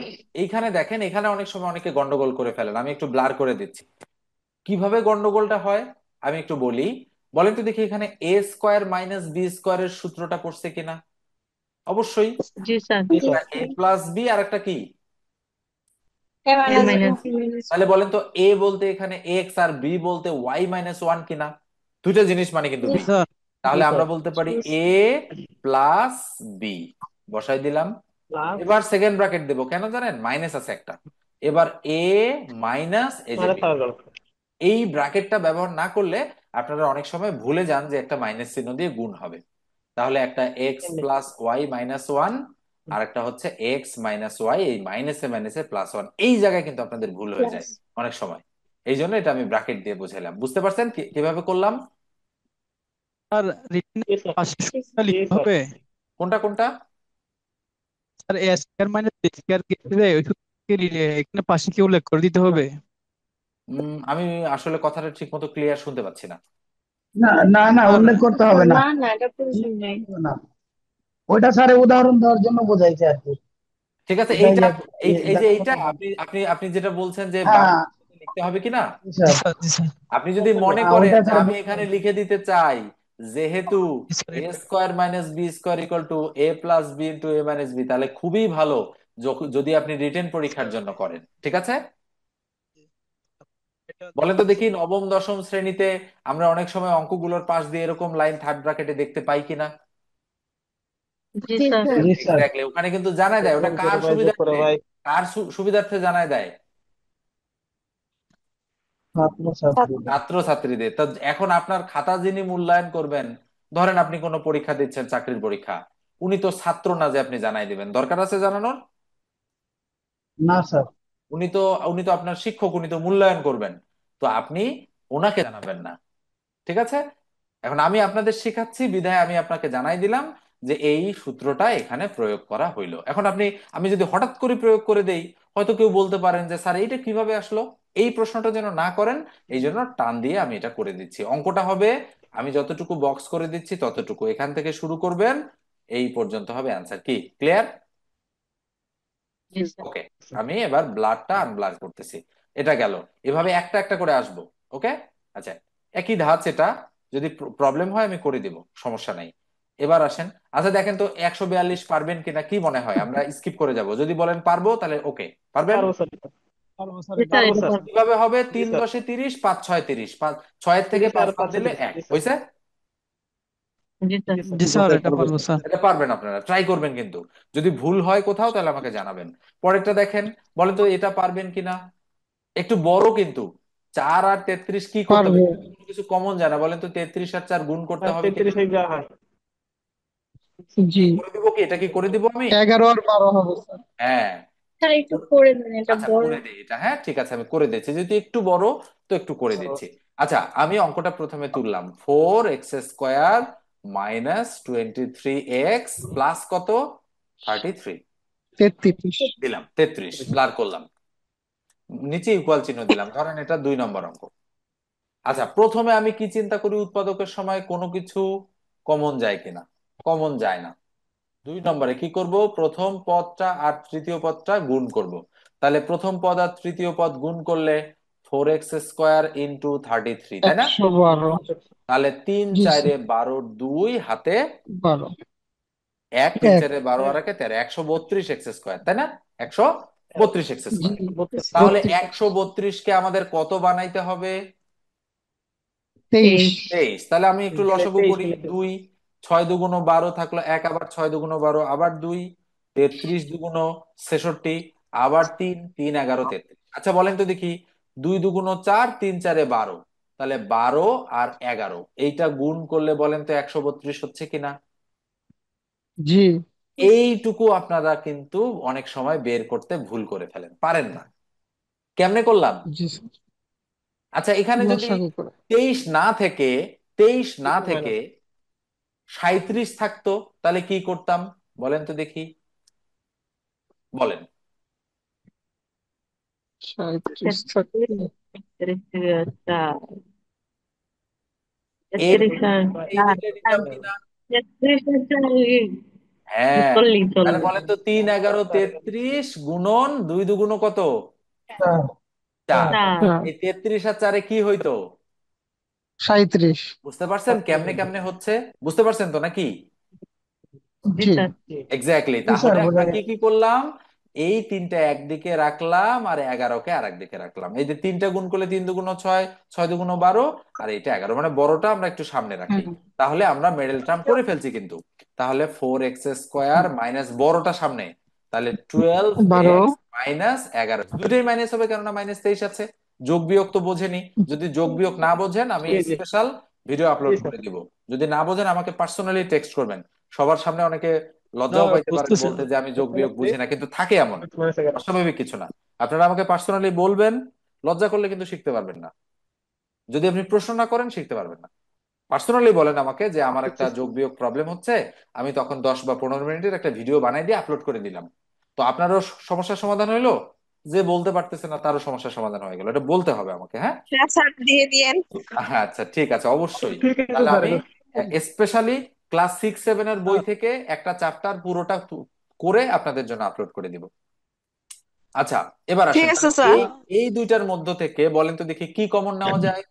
এইখানে দেখেন, এখানে অনেক সময় অনেকে গন্ডগোল করে ফেলেন, আমি একটু ব্লার করে দিচ্ছি কিভাবে গন্ডগোলটা হয় আমি একটু বলি। বলেন তো দেখি এখানে a² - b² এর সূত্রটা পড়ছে কিনা? অবশ্যই।
জি স্যার।
জি স্যার।
একটা a + b আর একটা কি
এ
এ
মাইনাস
মাইনাস।
তাহলে বলেন তো এ বলতে এখানে এক্স আর বি বলতে y - 1 কিনা? দুইটা জিনিস মানে কিন্তু
জি
বি।
স্যার।
জি
তাহলে আমরা
স্যার।
বলতে পারি a + b বসাই দিলাম।
প্লাস
এবার সেকেন্ড ব্র্যাকেট দেবো, কেন জানেন? মাইনাস আছে একটা। এবার a মাইনাস এই যে
মাইনাস
b,
থার্ড।
এই ব্র্যাকেটটা ব্যবহার না করলে আপনারা অনেক সময় ভুলে যান যে একটা মাইনাস চিহ্ন দিয়ে গুণ হবে। তাহলে একটা x + y - 1 আর একটা হচ্ছে x - y, এই মাইনাসে মাইনাসে +1, এই জায়গায় কিন্তু আপনাদের ভুল হয়ে যায় অনেক সময়। এই জন্য এটা আমি ব্র্যাকেট দিয়ে বুঝাইলাম। বুঝতে পারছেন কিভাবে করলাম?
স্যার রিটেন
জি স্যার।
পাশে সূত্রটা
জি
লিখতে
স্যার।
হবে।
কোনটা কোনটা?
স্যার এ স্কয়ার মাইনাস বি স্কয়ার কেটে ওই সূত্রকে এখানে পাশে কি উল্লেখ করে দিতে হবে?
আমি আসলে কথাটা ঠিক মতো ক্লিয়ার শুনতে পাচ্ছি না।
না না না,
স্যার
উল্লেখ করতে হবে না।
না না, এটা
উল্লেখ
প্রয়োজন নেই।
করতে হবে না, ওইটা স্যার উদাহরণ দেওয়ার জন্য বোঝাইছে আর কি।
ঠিক আছে,
এটা
এইটা এই যে
দেখার
এইটা
কথা বল।
আপনি আপনি আপনি যেটা বলছেন যে বাম
হ্যাঁ
দিকে লিখতে হবে কিনা,
জি
জি
স্যার।
স্যার জি স্যার
আপনি যদি মনে
হ্যাঁ
করেন
ওইটা
যে
স্যার
আমি এখানে লিখে দিতে চাই যেহেতু
জি sir
a² - b² = a + b * a - b, তাহলে খুবই ভালো যদি আপনি রিটেন পরীক্ষার জন্য করেন, ঠিক আছে? বলেন তো দেখি, নবম দশম শ্রেণীতে আমরা অনেক সময় অঙ্কগুলোর পাশ দিয়ে এরকম লাইন থার্ড ব্র্যাকেটে দেখতে পাই কিনা?
জি
জি
স্যার।
স্যার। জি স্যার।
এক্স্যাক্টলি, ওখানে কিন্তু জানায় দেয় ওটা
এরকম ছোট
কার
ভাই যোগ করে
সুবিধার্থে,
ভাই।
কার সুবিধার্থে জানায় দেয়,
ছাত্রছাত্রীদের।
ছাত্রছাত্রীদের। তা এখন আপনার খাতা যিনি মূল্যায়ন করবেন, ধরেন আপনি কোনো পরীক্ষা দিচ্ছেন, চাকরির পরীক্ষা, উনি তো ছাত্র না যে আপনি জানাই দিবেন, দরকার আছে জানানোর?
না স্যার।
উনি তো উনি তো আপনার শিক্ষক, উনি তো মূল্যায়ন করবেন, তো আপনি ওনাকে জানাবেন না। ঠিক আছে, এখন আমি আপনাদের শিখাচ্ছি বিধায় আমি আপনাকে জানাই দিলাম যে এই সূত্রটা এখানে প্রয়োগ করা হইলো। এখন আমি যদি হঠাৎ করে প্রয়োগ করে দেই, হয়তো কেউ বলতে পারেন যে স্যার এইটা কিভাবে আসলো। এই প্রশ্নটা যেন না করেন, এই জন্য টান দিয়ে আমি এটা করে দিচ্ছি। অঙ্কটা হবে, আমি যতটুকু বক্স করে দিচ্ছি ততটুকু, এখান থেকে শুরু করবেন, এই পর্যন্ত হবে অ্যান্সার। কি ক্লিয়ার?
জি স্যার।
ওকে, আমি এবার ব্লাডটা আনব্লার করতেছি। এটা গেল, এভাবে একটা একটা করে আসবো। ওকে, আচ্ছা, একই ধাঁচ এটা, যদি প্রবলেম হয় আমি করে দিব, সমস্যা নাই। এবার আসেন, আচ্ছা দেখেন তো 142 পারবেন কিনা, কি মনে হয়? আমরা স্কিপ করে যাব, যদি বলেন পারবো তাহলে ওকে, পারবেন?
পারবো স্যার।
পারবো স্যার,
জি
এটা
স্যার,
পারবো
এটা
স্যার।
পারবো।
কিভাবে হবে?
জি
তিন
স্যার।
দশে 30, 5 6 30, 6 থেকে
জি
5
স্যার,
বাদ
5
দিলে 1
জি স্যার।
হয়েছে।
জি স্যার।
জি স্যার।
জি
জি
স্যার
স্যার,
এটা
পারবো
পারবো
স্যার।
স্যার।
এটা পারবেন, আপনারা ট্রাই করবেন কিন্তু। যদি ভুল হয় কোথাও তাহলে আমাকে জানাবেন। পরেরটা দেখেন, বলেন তো এটা পারবেন কিনা। একটু বড় কিন্তু, 4 আর 33 কি করতে হবে?
পারবো।
কোনো কিছু কমন জানা, বলেন তো 33 আর 4 গুণ করতে
স্যার
হবে কিনা?
33 যা হয়।
জি।
কি করে দিব, কি এটা কি করে দিব আমি?
11 আর 12 হবে স্যার।
হ্যাঁ,
স্যার একটু করে দেন, এটা
আচ্ছা
বড়।
করে দিই এটা, হ্যাঁ ঠিক আছে আমি করে দিচ্ছি, যেহেতু একটু বড় তো একটু করে দিচ্ছি। আচ্ছা, আমি অঙ্কটা প্রথমে তুললাম, 4x² মাইনাস 23x প্লাস কত, 33,
33।
দিলাম 33, ব্লার করলাম, নিচে ইকুয়াল চিহ্ন দিলাম, ধরেন এটা 2 নম্বর অঙ্ক। আচ্ছা, প্রথমে আমি কি চিন্তা করি, উৎপাদকের সময় কোনো কিছু কমন যায় কিনা? কমন যায় না। 2 নম্বরে কি করব, প্রথম পদটা আর তৃতীয় পদটা গুণ করব। তাহলে প্রথম পদ আর তৃতীয় পদ গুণ করলে 4x² × 33, তাই না?
112।
তাহলে তিন
জি
চারে
স্যার।
12, 2 হাতে
12।
1, 3
এক।
4 12 আর 1 13, 132x², তাই না? 132x²।
জি।
তাহলে
32।
132 কে আমাদের কত বানাইতে হবে?
23।
23। তাহলে আমি একটু লসাগু
23
করি,
মিনিট।
2 6 দুগুণ 12 থাকলো 1, আবার 6 দুগুণ 12 আবার 2, 33 দুগুণ 66, আবার 3 3 11 33। আচ্ছা বলেন তো দেখি, 2 দুগুণ 4, 3 4 12, তাহলে 12 আর 11 এইটা গুণ করলে বলেন তো 132 হচ্ছে কিনা?
জি।
এইটুকু আপনারা কিন্তু অনেক সময় বের করতে ভুল করে ফেলেন, পারেন না। কেমনে করলাম?
জি স্যার।
আচ্ছা, এখানে যদি
লসাগু করে।
23 না থেকে, 23 না
একটু
থেকে
মাইনাস।
37 থাকতো, তাহলে কি করতাম বলেন তো দেখি, বলেন।
37 থাকতে।
33
এই
33
এই দিকে নিতাম কিনা?
33
হ্যাঁ,
করলেই
তাহলে
চলবে।
বলেন তো 3 11 33 গুণন 2 দুগুণ কত,
4।
4।
চার।
এই 33 আর 4 কি হইতো?
37।
বুঝতে পারছেন কেমনে কেমনে হচ্ছে? বুঝতে পারছেন তো নাকি?
জি
জি।
স্যার।
এক্স্যাক্টলি,
জি স্যার,
তাহলে আমরা
বোঝা
কি
গেছে।
কি করলাম, এই তিনটা একদিকে রাখলাম আর 11কে আর একদিকে রাখলাম। এই যে তিনটা গুণ করলে 3 দুগুণ 6, 6 দুগুণ 12, আর এটা 11, মানে বড়টা আমরা একটু সামনে রাখি।
হুম।
তাহলে আমরা মিডল টার্ম করে ফেলছি কিন্তু। তাহলে 4x² মাইনাস বড়টা সামনে, তাহলে
12।
12x মাইনাস 11, দুটোই মাইনাস হবে কেননা -23 আছে। যোগ বিয়োগ তো বোঝেনি, যদি যোগ বিয়োগ না বোঝেন আমি
জি জি।
স্পেশাল ভিডিও
জি
আপলোড
স্যার।
করে দিব। যদি না বোঝেন আমাকে পার্সোনালি টেক্সট করবেন। সবার সামনে অনেকে
না
লজ্জাও পাইতে পারেন
বুঝতেছি।
বলতে যে আমি যোগ বিয়োগ বুঝি না, কিন্তু থাকে এমন,
-11।
অস্বাভাবিক কিছু না। আপনারা আমাকে পার্সোনালি বলবেন, লজ্জা করলে কিন্তু শিখতে পারবেন না। যদি আপনি প্রশ্ন না করেন শিখতে পারবেন না। পার্সোনালি বলেন আমাকে যে আমার একটা যোগ বিয়োগ প্রবলেম হচ্ছে, আমি তখন 10 বা 15 মিনিটের একটা ভিডিও বানাই দিয়ে আপলোড করে দিলাম। তো আপনারও সমস্যার সমাধান হইলো, যে বলতে পারতেছে না তারও সমস্যার সমাধান হয়ে গেল। এটা বলতে হবে আমাকে, হ্যাঁ?
হ্যাঁ স্যার, দিয়ে দিয়েন।
হ্যাঁ আচ্ছা ঠিক আছে, অবশ্যই।
ঠিক আছে
তাহলে
স্যার,
আমি স্পেশালি ক্লাস 6 7 এর বই থেকে একটা চ্যাপ্টার পুরোটা করে আপনাদের জন্য আপলোড করে দিব। আচ্ছা, এবার
ঠিক
আসেন,
আছে
তাহলে
স্যার।
এই এই দুইটার মধ্য থেকে বলেন তো দেখি কি কমন নেওয়া যায়।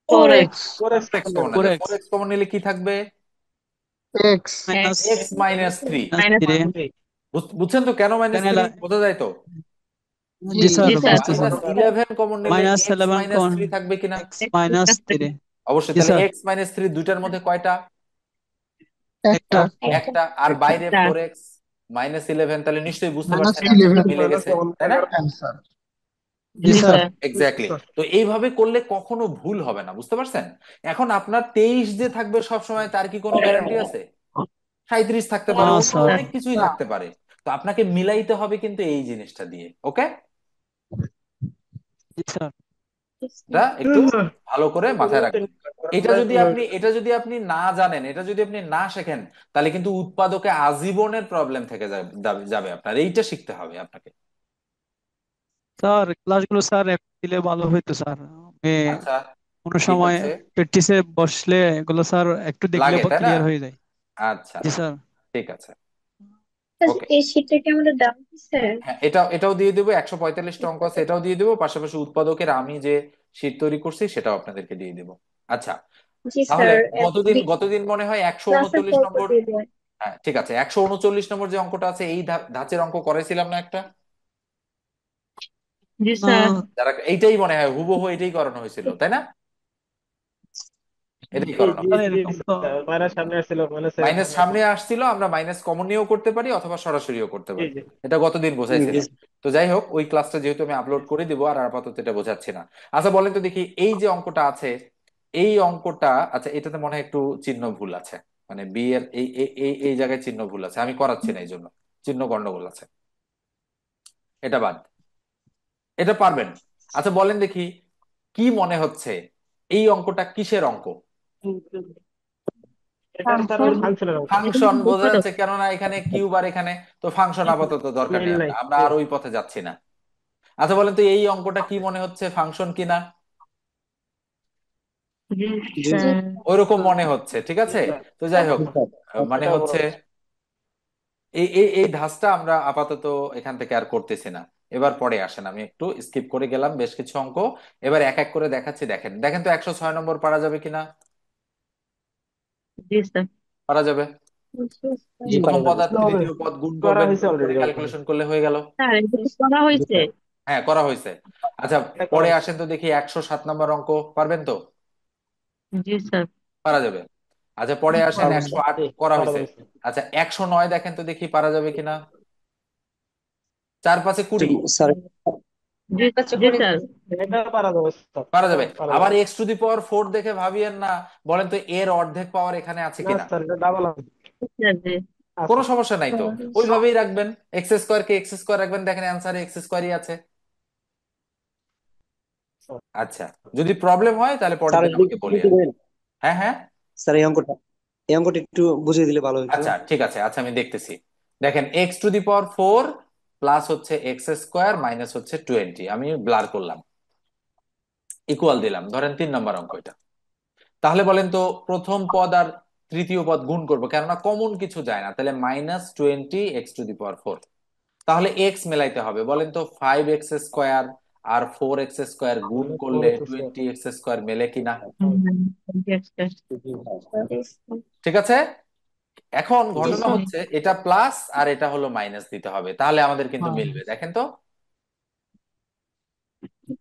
4x।
4x
4x কমন নেওয়া যায়।
4x
4x কমন নিলে কি থাকবে?
X।
Minus
x -3।
মাইনাস
3।
বুঝছেন তো কেন
10
-3? বোঝা যায় তো?
জি স্যার,
জি স্যার।
বুঝতেছি।
-11 কমন নিলে x-3 থাকবে কিনা?
x -3।
অবশ্যই।
জি
তাহলে
স্যার,
x-3 দুইটার মধ্যে কয়টা?
একটা।
একটা।
একটা। আর বাইরে
একটা।
4x -11, তাহলে নিশ্চয়ই বুঝতে পারছেন
-11
অ্যান্সারটা মিলে গেছে, তাই না?
অ্যান্সার।
জি
জি
স্যার।
স্যার।
এক্স্যাক্টলি। তো এইভাবে করলে কখনো ভুল হবে না, বুঝতে পারছেন? এখন আপনার 23 যে থাকবে সব সময়, তার কি কোনো গ্যারান্টি আছে? 37 থাকতে
না
পারে, অন্য
স্যার।
অনেক কিছুই
না।
থাকতে পারে। তো আপনাকে মিলাইতে হবে কিন্তু এই জিনিসটা দিয়ে, ওকে?
জি স্যার।
এটা একটু ভালো করে মাথায় রাখবেন। এটা যদি আপনি না জানেন, এটা যদি আপনি না শেখেন, তাহলে কিন্তু উৎপাদকে আজীবনের প্রবলেম থেকে যাবে আপনার। এইটা শিখতে হবে আপনাকে।
স্যার, ক্লাসগুলো স্যার একটু দিলে ভালো হইতো স্যার। আমি
আচ্ছা,
কোনো
ঠিক
সময়
আছে।
প্র্যাকটিসে বসলে এগুলো স্যার একটু দেখলে
লাগে, তাই না?
ক্লিয়ার হয়ে যায়।
আচ্ছা,
জি স্যার।
ঠিক আছে, ওকে।
এই শীটটা কি আমাদের দেওয়া হয়েছে?
হ্যাঁ, এটাও দিয়ে দেবো। 145টা অঙ্ক আছে, এটাও দিয়ে দেবো। পাশাপাশি উৎপাদকের আমি যে শীট তৈরি করছি সেটাও আপনাদেরকে দিয়ে দেবো। আচ্ছা,
জি
তাহলে
স্যার।
গতদিন গতদিন মনে হয় একশো
ক্লাসের
উনচল্লিশ
পর পর
নম্বর
দিয়ে দেবেন।
হ্যাঁ, ঠিক আছে, 139 নম্বর যে অঙ্কটা আছে, এই ধাঁচের অঙ্ক করাইছিলাম না একটা?
জি স্যার।
যারা এইটাই মনে হয় হুবহু এটাই করানো হয়েছিল, তাই না? এটাই
জি
করানো
জি
স্যার
হয়েছিল।
জি
এরকম তো।
স্যার, মাইনাস সামনে আসছিল, মাইনাসের
মাইনাস
সামনে
সামনে
আসছিল।
আসছিল, আমরা মাইনাস কমন নিয়েও করতে পারি অথবা সরাসরিও করতে
জি
পারি।
জি
এটা গতদিন
জি
বোঝাইছিলাম। তো যাই হোক, ওই ক্লাসটা যেহেতু আমি আপলোড করে দিব, আর আপাতত এটা বোঝাচ্ছি না। আচ্ছা বলেন তো দেখি, এই যে অঙ্কটা আছে, এই অঙ্কটা, আচ্ছা এটাতে মনে হয় একটু চিহ্ন ভুল আছে। মানে বি এর এই এই এই এই জায়গায় চিহ্ন ভুল আছে, আমি করাচ্ছি না এই জন্য। চিহ্ন গন্ডগোল আছে, এটা বাদ। এটা পারবেন। আচ্ছা বলেন দেখি, কি মনে হচ্ছে এই অঙ্কটা কিসের অঙ্ক?
এটা স্যার ওই ফাংশনের অঙ্ক।
ফাংশন বোঝা
উৎপাদক।
যাচ্ছে, কেননা এখানে কিউব আর এখানে তো ফাংশন আপাতত দরকার
মিল
নেই,
নাই।
আমরা আমরা
জি
আর ওই পথে যাচ্ছি না। আচ্ছা বলেন তো এই অঙ্কটা কি মনে হচ্ছে, ফাংশন কিনা?
জি
জি
স্যার।
ওইরকম মনে হচ্ছে, ঠিক
জি
আছে।
স্যার।
তো যাই হোক,
স্যার।
মানে
এটা বড়
হচ্ছে
হচ্ছে।
এই এই এই ধাঁচটা আমরা আপাতত এখান থেকে আর করতেছি না। এবার পরে আসেন, আমি একটু স্কিপ করে গেলাম বেশ কিছু অঙ্ক। এবার এক এক করে দেখাচ্ছি, দেখেন দেখেন তো 106 নম্বর পারা যাবে কিনা?
জি স্যার।
পারা যাবে।
জি
প্রথম
পারা
পদ
যাবে।
আর তৃতীয় পদ গুণ
করা
করবেন,
হয়েছে
গুণ করে
অলরেডি অঙ্ক।
ক্যালকুলেশন করলে হয়ে গেল।
স্যার এটা তো করা
জি
হয়েছে।
স্যার।
হ্যাঁ, করা হয়েছে। আচ্ছা,
এটা করা
পরে
হয়েছে।
আসেন তো দেখি 107 নম্বর অঙ্ক, পারবেন তো?
জি স্যার।
পারা যাবে। আচ্ছা পরে আসেন
পারবো স্যার।
108,
জি
করা
করা
হয়েছে।
হয়েছে।
আচ্ছা 109 দেখেন তো দেখি পারা যাবে কিনা? 4 5 এ 20,
স্যার
জি জি স্যার।
এটা পারা যাবে স্যার,
পারা
এটা
যাবে।
পারা
আবার
যাবে।
x⁴ দেখে ভাবিয়েন না, বলেন তো এর অর্ধেক পাওয়ার এখানে আছে
না
কিনা?
স্যার, এটা ডাবল হবে।
স্যার জি।
কোনো
আচ্ছা।
সমস্যা নাই তো, ওইভাবেই রাখবেন। x² কে x² রাখবেন, দেখেন অ্যান্সারে x² আছে। আচ্ছা, যদি প্রবলেম হয় তাহলে পরের
স্যার
দিন
যদি
আমাকে
একটু
বলিয়েন।
বুঝিয়ে দেন।
হ্যাঁ হ্যাঁ,
স্যার এই অঙ্কটা একটু বুঝিয়ে দিলে ভালো হতো।
আচ্ছা ঠিক আছে, আচ্ছা আমি দেখতেছি। দেখেন x⁴ প্লাস হচ্ছে x² মাইনাস হচ্ছে 20, আমি ব্লার করলাম, ইকুয়াল দিলাম, ধরেন 3 নম্বর অঙ্ক এটা। তাহলে বলেন তো প্রথম পদ আর তৃতীয় পদ গুণ করবো, কেননা কমন কিছু যায় না, তাহলে -20 x⁴। তাহলে এক্স মেলাইতে হবে, বলেন তো 5x² আর 4x² গুণ
ফোর
করলে
এক্স স্কোয়ার।
20x² মেলে কিনা?
জি স্যার।
ঠিক আছে। এখন
জি
ঘটনা
স্যার।
হচ্ছে এটা প্লাস আর এটা হলো মাইনাস দিতে হবে, তাহলে আমাদের কিন্তু মিলবে, দেখেন তো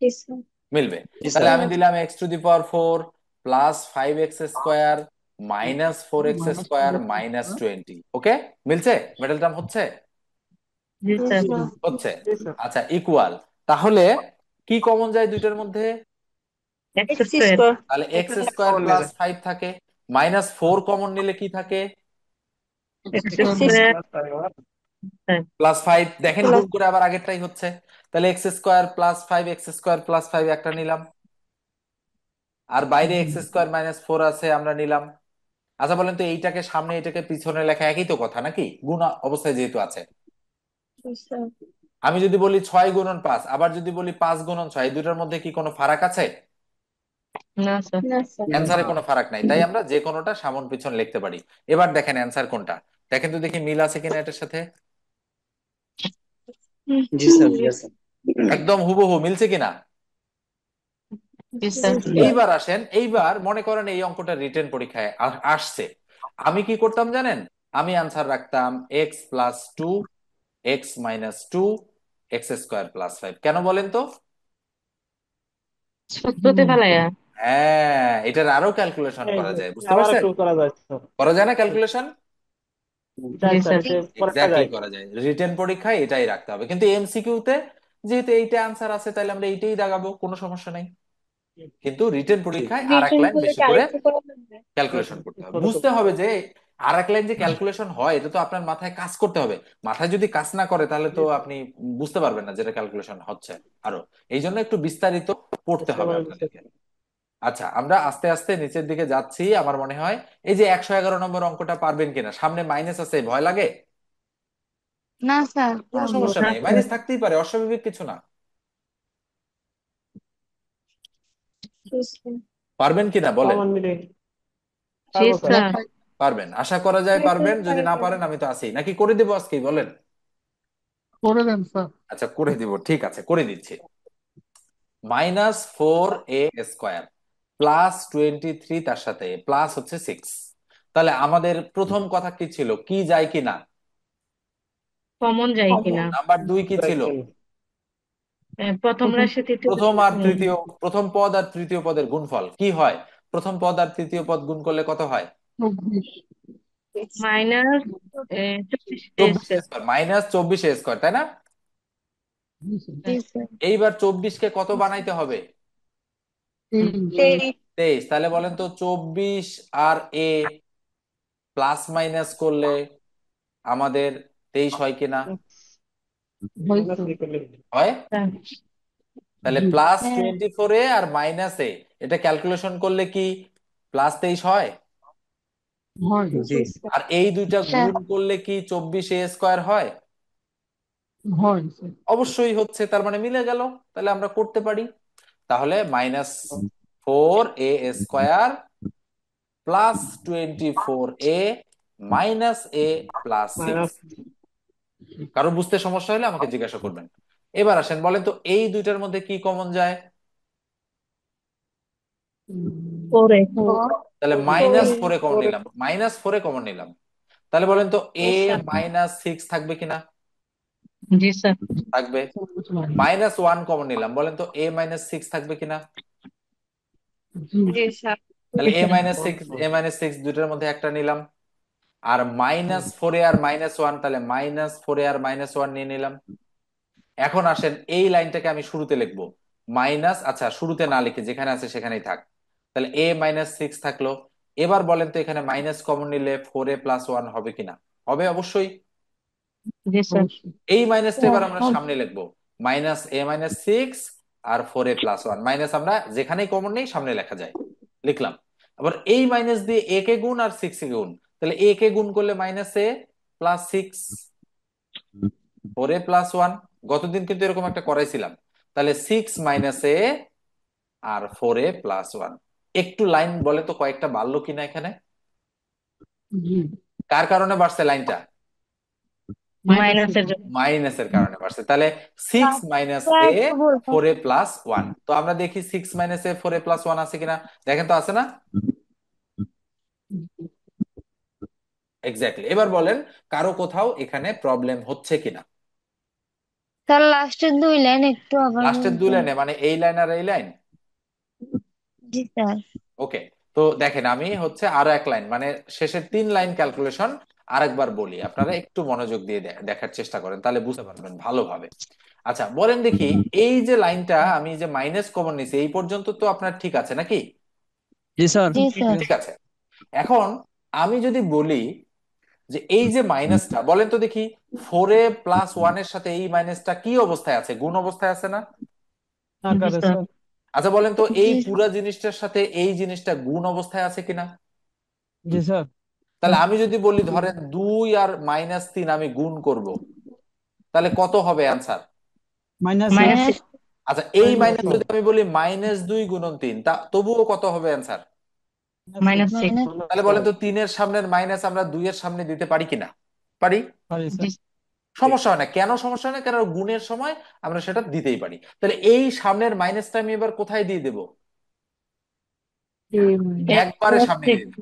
জি স্যার।
মিলবে।
জি
তাহলে
স্যার।
আমি দিলাম x⁴ plus 5x² minus 4x² minus 20, ওকে? মিলছে? মিডল টার্ম হচ্ছে?
জি
জি
স্যার।
স্যার।
হচ্ছে।
জি স্যার।
আচ্ছা ইকুয়াল। তাহলে কি কমন যায় দুইটার মধ্যে?
X
x
square.
স্কোয়ার।
তাহলে x²
কমন নিয়ে
প্লাস
যায়।
5 থাকে, -4 কমন নিলে কি থাকে?
X
x
square.
প্লাস 5
+5, দেখেন
প্লাস
গুণ করে আবার আগেরটাই হচ্ছে। তাহলে x² প্লাস 5, x² প্লাস 5 একটা নিলাম, আর বাইরে x² -4 আছে আমরা নিলাম। আচ্ছা বলেন তো এইটাকে সামনে এটাকে পিছনে লেখা একই তো কথা নাকি, গুণ অবস্থায় যেহেতু আছে।
জি স্যার।
আমি যদি বলি 6 × 5, আবার যদি বলি 5 × 6, এই দুটার মধ্যে কি কোনো ফারাক আছে?
না স্যার।
না স্যার।
অ্যান্সারে কোনো ফারাক নাই, তাই আমরা যে কোনোটা সামন পিছন লিখতে পারি। এবার দেখেন অ্যান্সার কোনটা, দেখেন তো দেখি মিল আছে কিনা এটার সাথে।
জি স্যার। জি স্যার।
একদম হুবহু মিলছে কিনা?
জি
জি
স্যার।
স্যার।
এইবার আসেন, এইবার মনে করেন এই অঙ্কটা রিটেন পরীক্ষায় আসছে, আমি কি করতাম জানেন? আমি আনসার রাখতাম x+2, x-2, x square plus 5। কেন বলেন তো?
সূত্রতে ফেলাইয়া।
হ্যাঁ, এটার আরো ক্যালকুলেশন
এই
করা
যে
যায়, বুঝতে
আবার
পারছেন?
একটু করা যায় স্যার।
করা যায় না ক্যালকুলেশন?
যায়
জি
স্যার,
স্যার।
জি
এটা করা
এক্স্যাক্টলি
যায়।
করা যায়। রিটেন পরীক্ষায় এটাই রাখতে হবে, কিন্তু এমসিকিউ তে যেহেতু এইটা আনসার আছে তাহলে আমরা এইটাই দাগাবো, কোনো সমস্যা নাই। কিন্তু রিটেন
ঠিক।
পরীক্ষায় আর এক
রিটার্ন
লাইন
করলে
বেশি
কি
করে
আরেকটু করা লাগবে?
ক্যালকুলেশন করতে হবে,
ছোট
বুঝতে
করতে
হবে
হবে।
যে আর এক লাইন যে ক্যালকুলেশন হয় এটা তো আপনার মাথায় কাজ করতে হবে। মাথায় যদি কাজ না করে তাহলে তো
জি স্যার,
আপনি বুঝতে পারবেন না যেটা ক্যালকুলেশন হচ্ছে। আরো এই জন্য একটু বিস্তারিত পড়তে
বুঝতে
হবে
পারি বুঝতে
আপনাদেরকে। আচ্ছা, আমরা আস্তে আস্তে নিচের দিকে যাচ্ছি। আমার মনে হয় এই যে 111 নম্বর অঙ্কটা পারবেন কিনা, সামনে মাইনাস আছে, ভয় লাগে?
না স্যার
কোনো
পারবো।
সমস্যা
না
নাই,
স্যার।
মাইনাস থাকতেই পারে, অস্বাভাবিক কিছু না।
জি স্যার।
পারবেন কিনা বলেন?
কমন মিলে
জি
পারবো স্যার।
স্যার।
পারবেন, আশা করা যায়
হয়তো
পারবেন। যদি
পারি
না
পারি।
পারেন আমি তো আছি, নাকি করে দিব আজকেই বলেন?
করে দেন স্যার।
আচ্ছা করে দিব, ঠিক আছে করে দিচ্ছি। -4a² +23, তার সাথে প্লাস হচ্ছে 6। তাহলে আমাদের প্রথম কথা কি ছিল, কি যায় কিনা?
কমন যায় কিনা।
নাম্বার 2 কি
যায়
ছিল?
কেন?
প্রথম রাশি তৃতীয়
প্রথম
রাশি।
আর তৃতীয়, প্রথম পদ আর তৃতীয় পদের গুণফল কি হয়? প্রথম পদ আর তৃতীয় পদ গুণ করলে কত হয়?
24
24a², -24a², তাই না?
জি স্যার।
এইবার 24কে কত বানাইতে হবে?
23।
23। তাহলে বলেন তো 24 আর এ প্লাস মাইনাস করলে আমাদের 23 হয় কিনা?
মাইনাস করলে
হয়। তাহলে
হ্যাঁ।
+24a আর -a, এটা ক্যালকুলেশন করলে কি +23 হয়?
জি।
জি স্যার।
আর এই দুইটা
স্যার।
গুণ করলে কি 24a² হয়? অবশ্যই হচ্ছে, তার মানে মিলে গেল। তাহলে আমরা করতে পারি। তাহলে -4a² +24a - a+6।
মাইনাস।
কারো বুঝতে সমস্যা হলে আমাকে জিজ্ঞাসা করবেন। এবার আসেন, বলেন তো এই দুইটার মধ্যে কি কমন যায়?
পরে।
তাহলে -4 কমন নিলাম, -4 কমন নিলাম। তাহলে বলেন তো এ -6 থাকবে কিনা?
জি স্যার।
থাকবে। -1 কমন নিলাম, বলেন তো এ -6 থাকবে কিনা?
জি স্যার।
তাহলে এ -6 দুইটার মধ্যে একটা নিলাম। আর -4 আর -1, তাহলে -4 আর -1 নিয়ে নিলাম। এখন আসেন এই লাইনটাকে আমি শুরুতে লিখবো। আচ্ছা শুরুতে না লিখে যেখানে আছে সেখানেই থাক। তাহলে a-6 থাকলো। এবার বলেন তো এখানে মাইনাস কমন নিলে 4a+1 হবে কিনা? হবে অবশ্যই।
জি স্যার।
এই মাইনাসটা এবার আমরা সামনে লিখবো, -a-6 আর 4a+1। মাইনাস আমরা যেখানেই কমন নেই সামনে লেখা যায়, লিখলাম। আবার এই মাইনাস দিয়ে a কে গুণ আর 6 কে গুণ, তাহলে a কে গুণ করলে -a+6, 4a+1। গতদিন কিন্তু এরকম একটা করাইছিলাম। তাহলে 6 - a আর 4a+1। একটু লাইন বলে তো কয়েকটা বাড়লো কিনা এখানে? কার কারণে বাড়ছে লাইনটা?
মাইনাসের জন্য।
মাইনাসের কারণে বাড়ছে। তাহলে 6 - a 4a+1। তো আমরা দেখি 6 - a 4a+1 আছে কিনা, দেখেন তো আছে না? এক্স্যাক্টলি। এবার বলেন কারো কোথাও এখানে প্রবলেম হচ্ছে কিনা।
স্যার লাস্টের 2 লাইন একটু আবার
লাস্টের দুই
বলবেন?
লাইনে মানে এই লাইন আর এই লাইন।
জি স্যার।
ওকে, তো দেখেন আমি হচ্ছে আরো এক লাইন মানে শেষের 3 লাইন ক্যালকুলেশন আরেকবার বলি, আপনারা একটু মনোযোগ দিয়ে দেখার চেষ্টা করেন, তাহলে বুঝতে পারবেন ভালোভাবে। আচ্ছা বলেন দেখি, এই যে লাইনটা আমি যে মাইনাস কমন নিছি এই পর্যন্ত তো আপনার ঠিক আছে নাকি?
জি স্যার।
জি স্যার।
ঠিক আছে। এখন আমি যদি বলি যে এই যে মাইনাসটা, বলেন তো দেখি 4a+1 এর সাথে এই মাইনাসটা কি অবস্থায় আছে? গুণ অবস্থায় আছে না?
জি স্যার।
আচ্ছা বলেন তো এই
জি
পুরা জিনিসটার সাথে এই জিনিসটা গুণ অবস্থায় আছে কিনা?
জি স্যার।
তাহলে আমি যদি বলি ধরেন 2 আর -3 আমি গুণ করব, তাহলে কত হবে অ্যান্সার?
মাইনাস।
মাইনাস।
আচ্ছা এই মাইনাস যদি আমি বলি -2 × 3, তা তবুও কত হবে অ্যান্সার?
-6।
মাইনাস।
তাহলে বলেন তো 3 এর সামনের মাইনাস আমরা 2 এর সামনে দিতে পারি কিনা? পারি।
জি।
সমস্যা হয় না, কেন সমস্যা হয় না? কারণ গুণের সময় আমরা সেটা দিতেই পারি। তাহলে এই সামনের মাইনাসটা আমি এবার কোথায় দিয়ে দেব? একবারে সামনে দিয়ে দেব।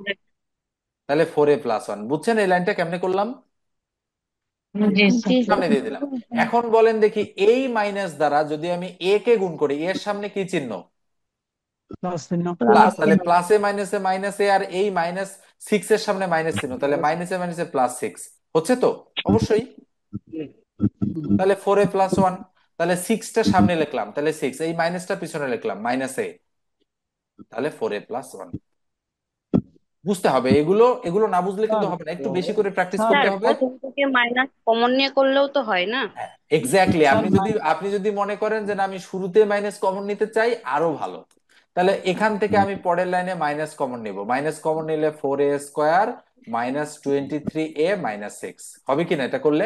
তাহলে 4a+1। বুঝছেন এই লাইনটা কেমনে করলাম?
জি
জি
স্যার।
সামনে দিয়ে দিলাম। এখন বলেন দেখি এই মাইনাস দ্বারা যদি আমি এ কে গুণ করি, এর সামনে কি চিহ্ন?
প্লাস চিহ্ন।
প্লাস।
প্লাস
তাহলে প্লাসে মাইনাসে মাইনাসে, আর এই মাইনাস সিক্স এর সামনে মাইনাস চিহ্ন, তাহলে মাইনাসে মাইনাসে প্লাস সিক্স হচ্ছে তো অবশ্যই। তাহলে 4a+1, তাহলে সিক্সটা সামনে লিখলাম, তাহলে সিক্স, এই মাইনাসটা পিছনে লিখলাম মাইনাস এ, তাহলে 4a+1। বুঝতে হবে এগুলো, এগুলো না বুঝলে কিন্তু
স্যার
হবে না, একটু বেশি করে প্র্যাকটিস
স্যার
করতে
স্যার
হবে।
প্রথম থেকে মাইনাস কমন নিয়ে করলেও তো হয় না?
এক্স্যাক্টলি,
স্যার
আপনি যদি মনে করেন যে না আমি শুরুতে মাইনাস কমন নিতে চাই, আরো ভালো। তাহলে এখান থেকে আমি পরের লাইনে মাইনাস কমন নিব, মাইনাস কমন নিলে 4a² - 23a - 6 হবে কিনা এটা করলে?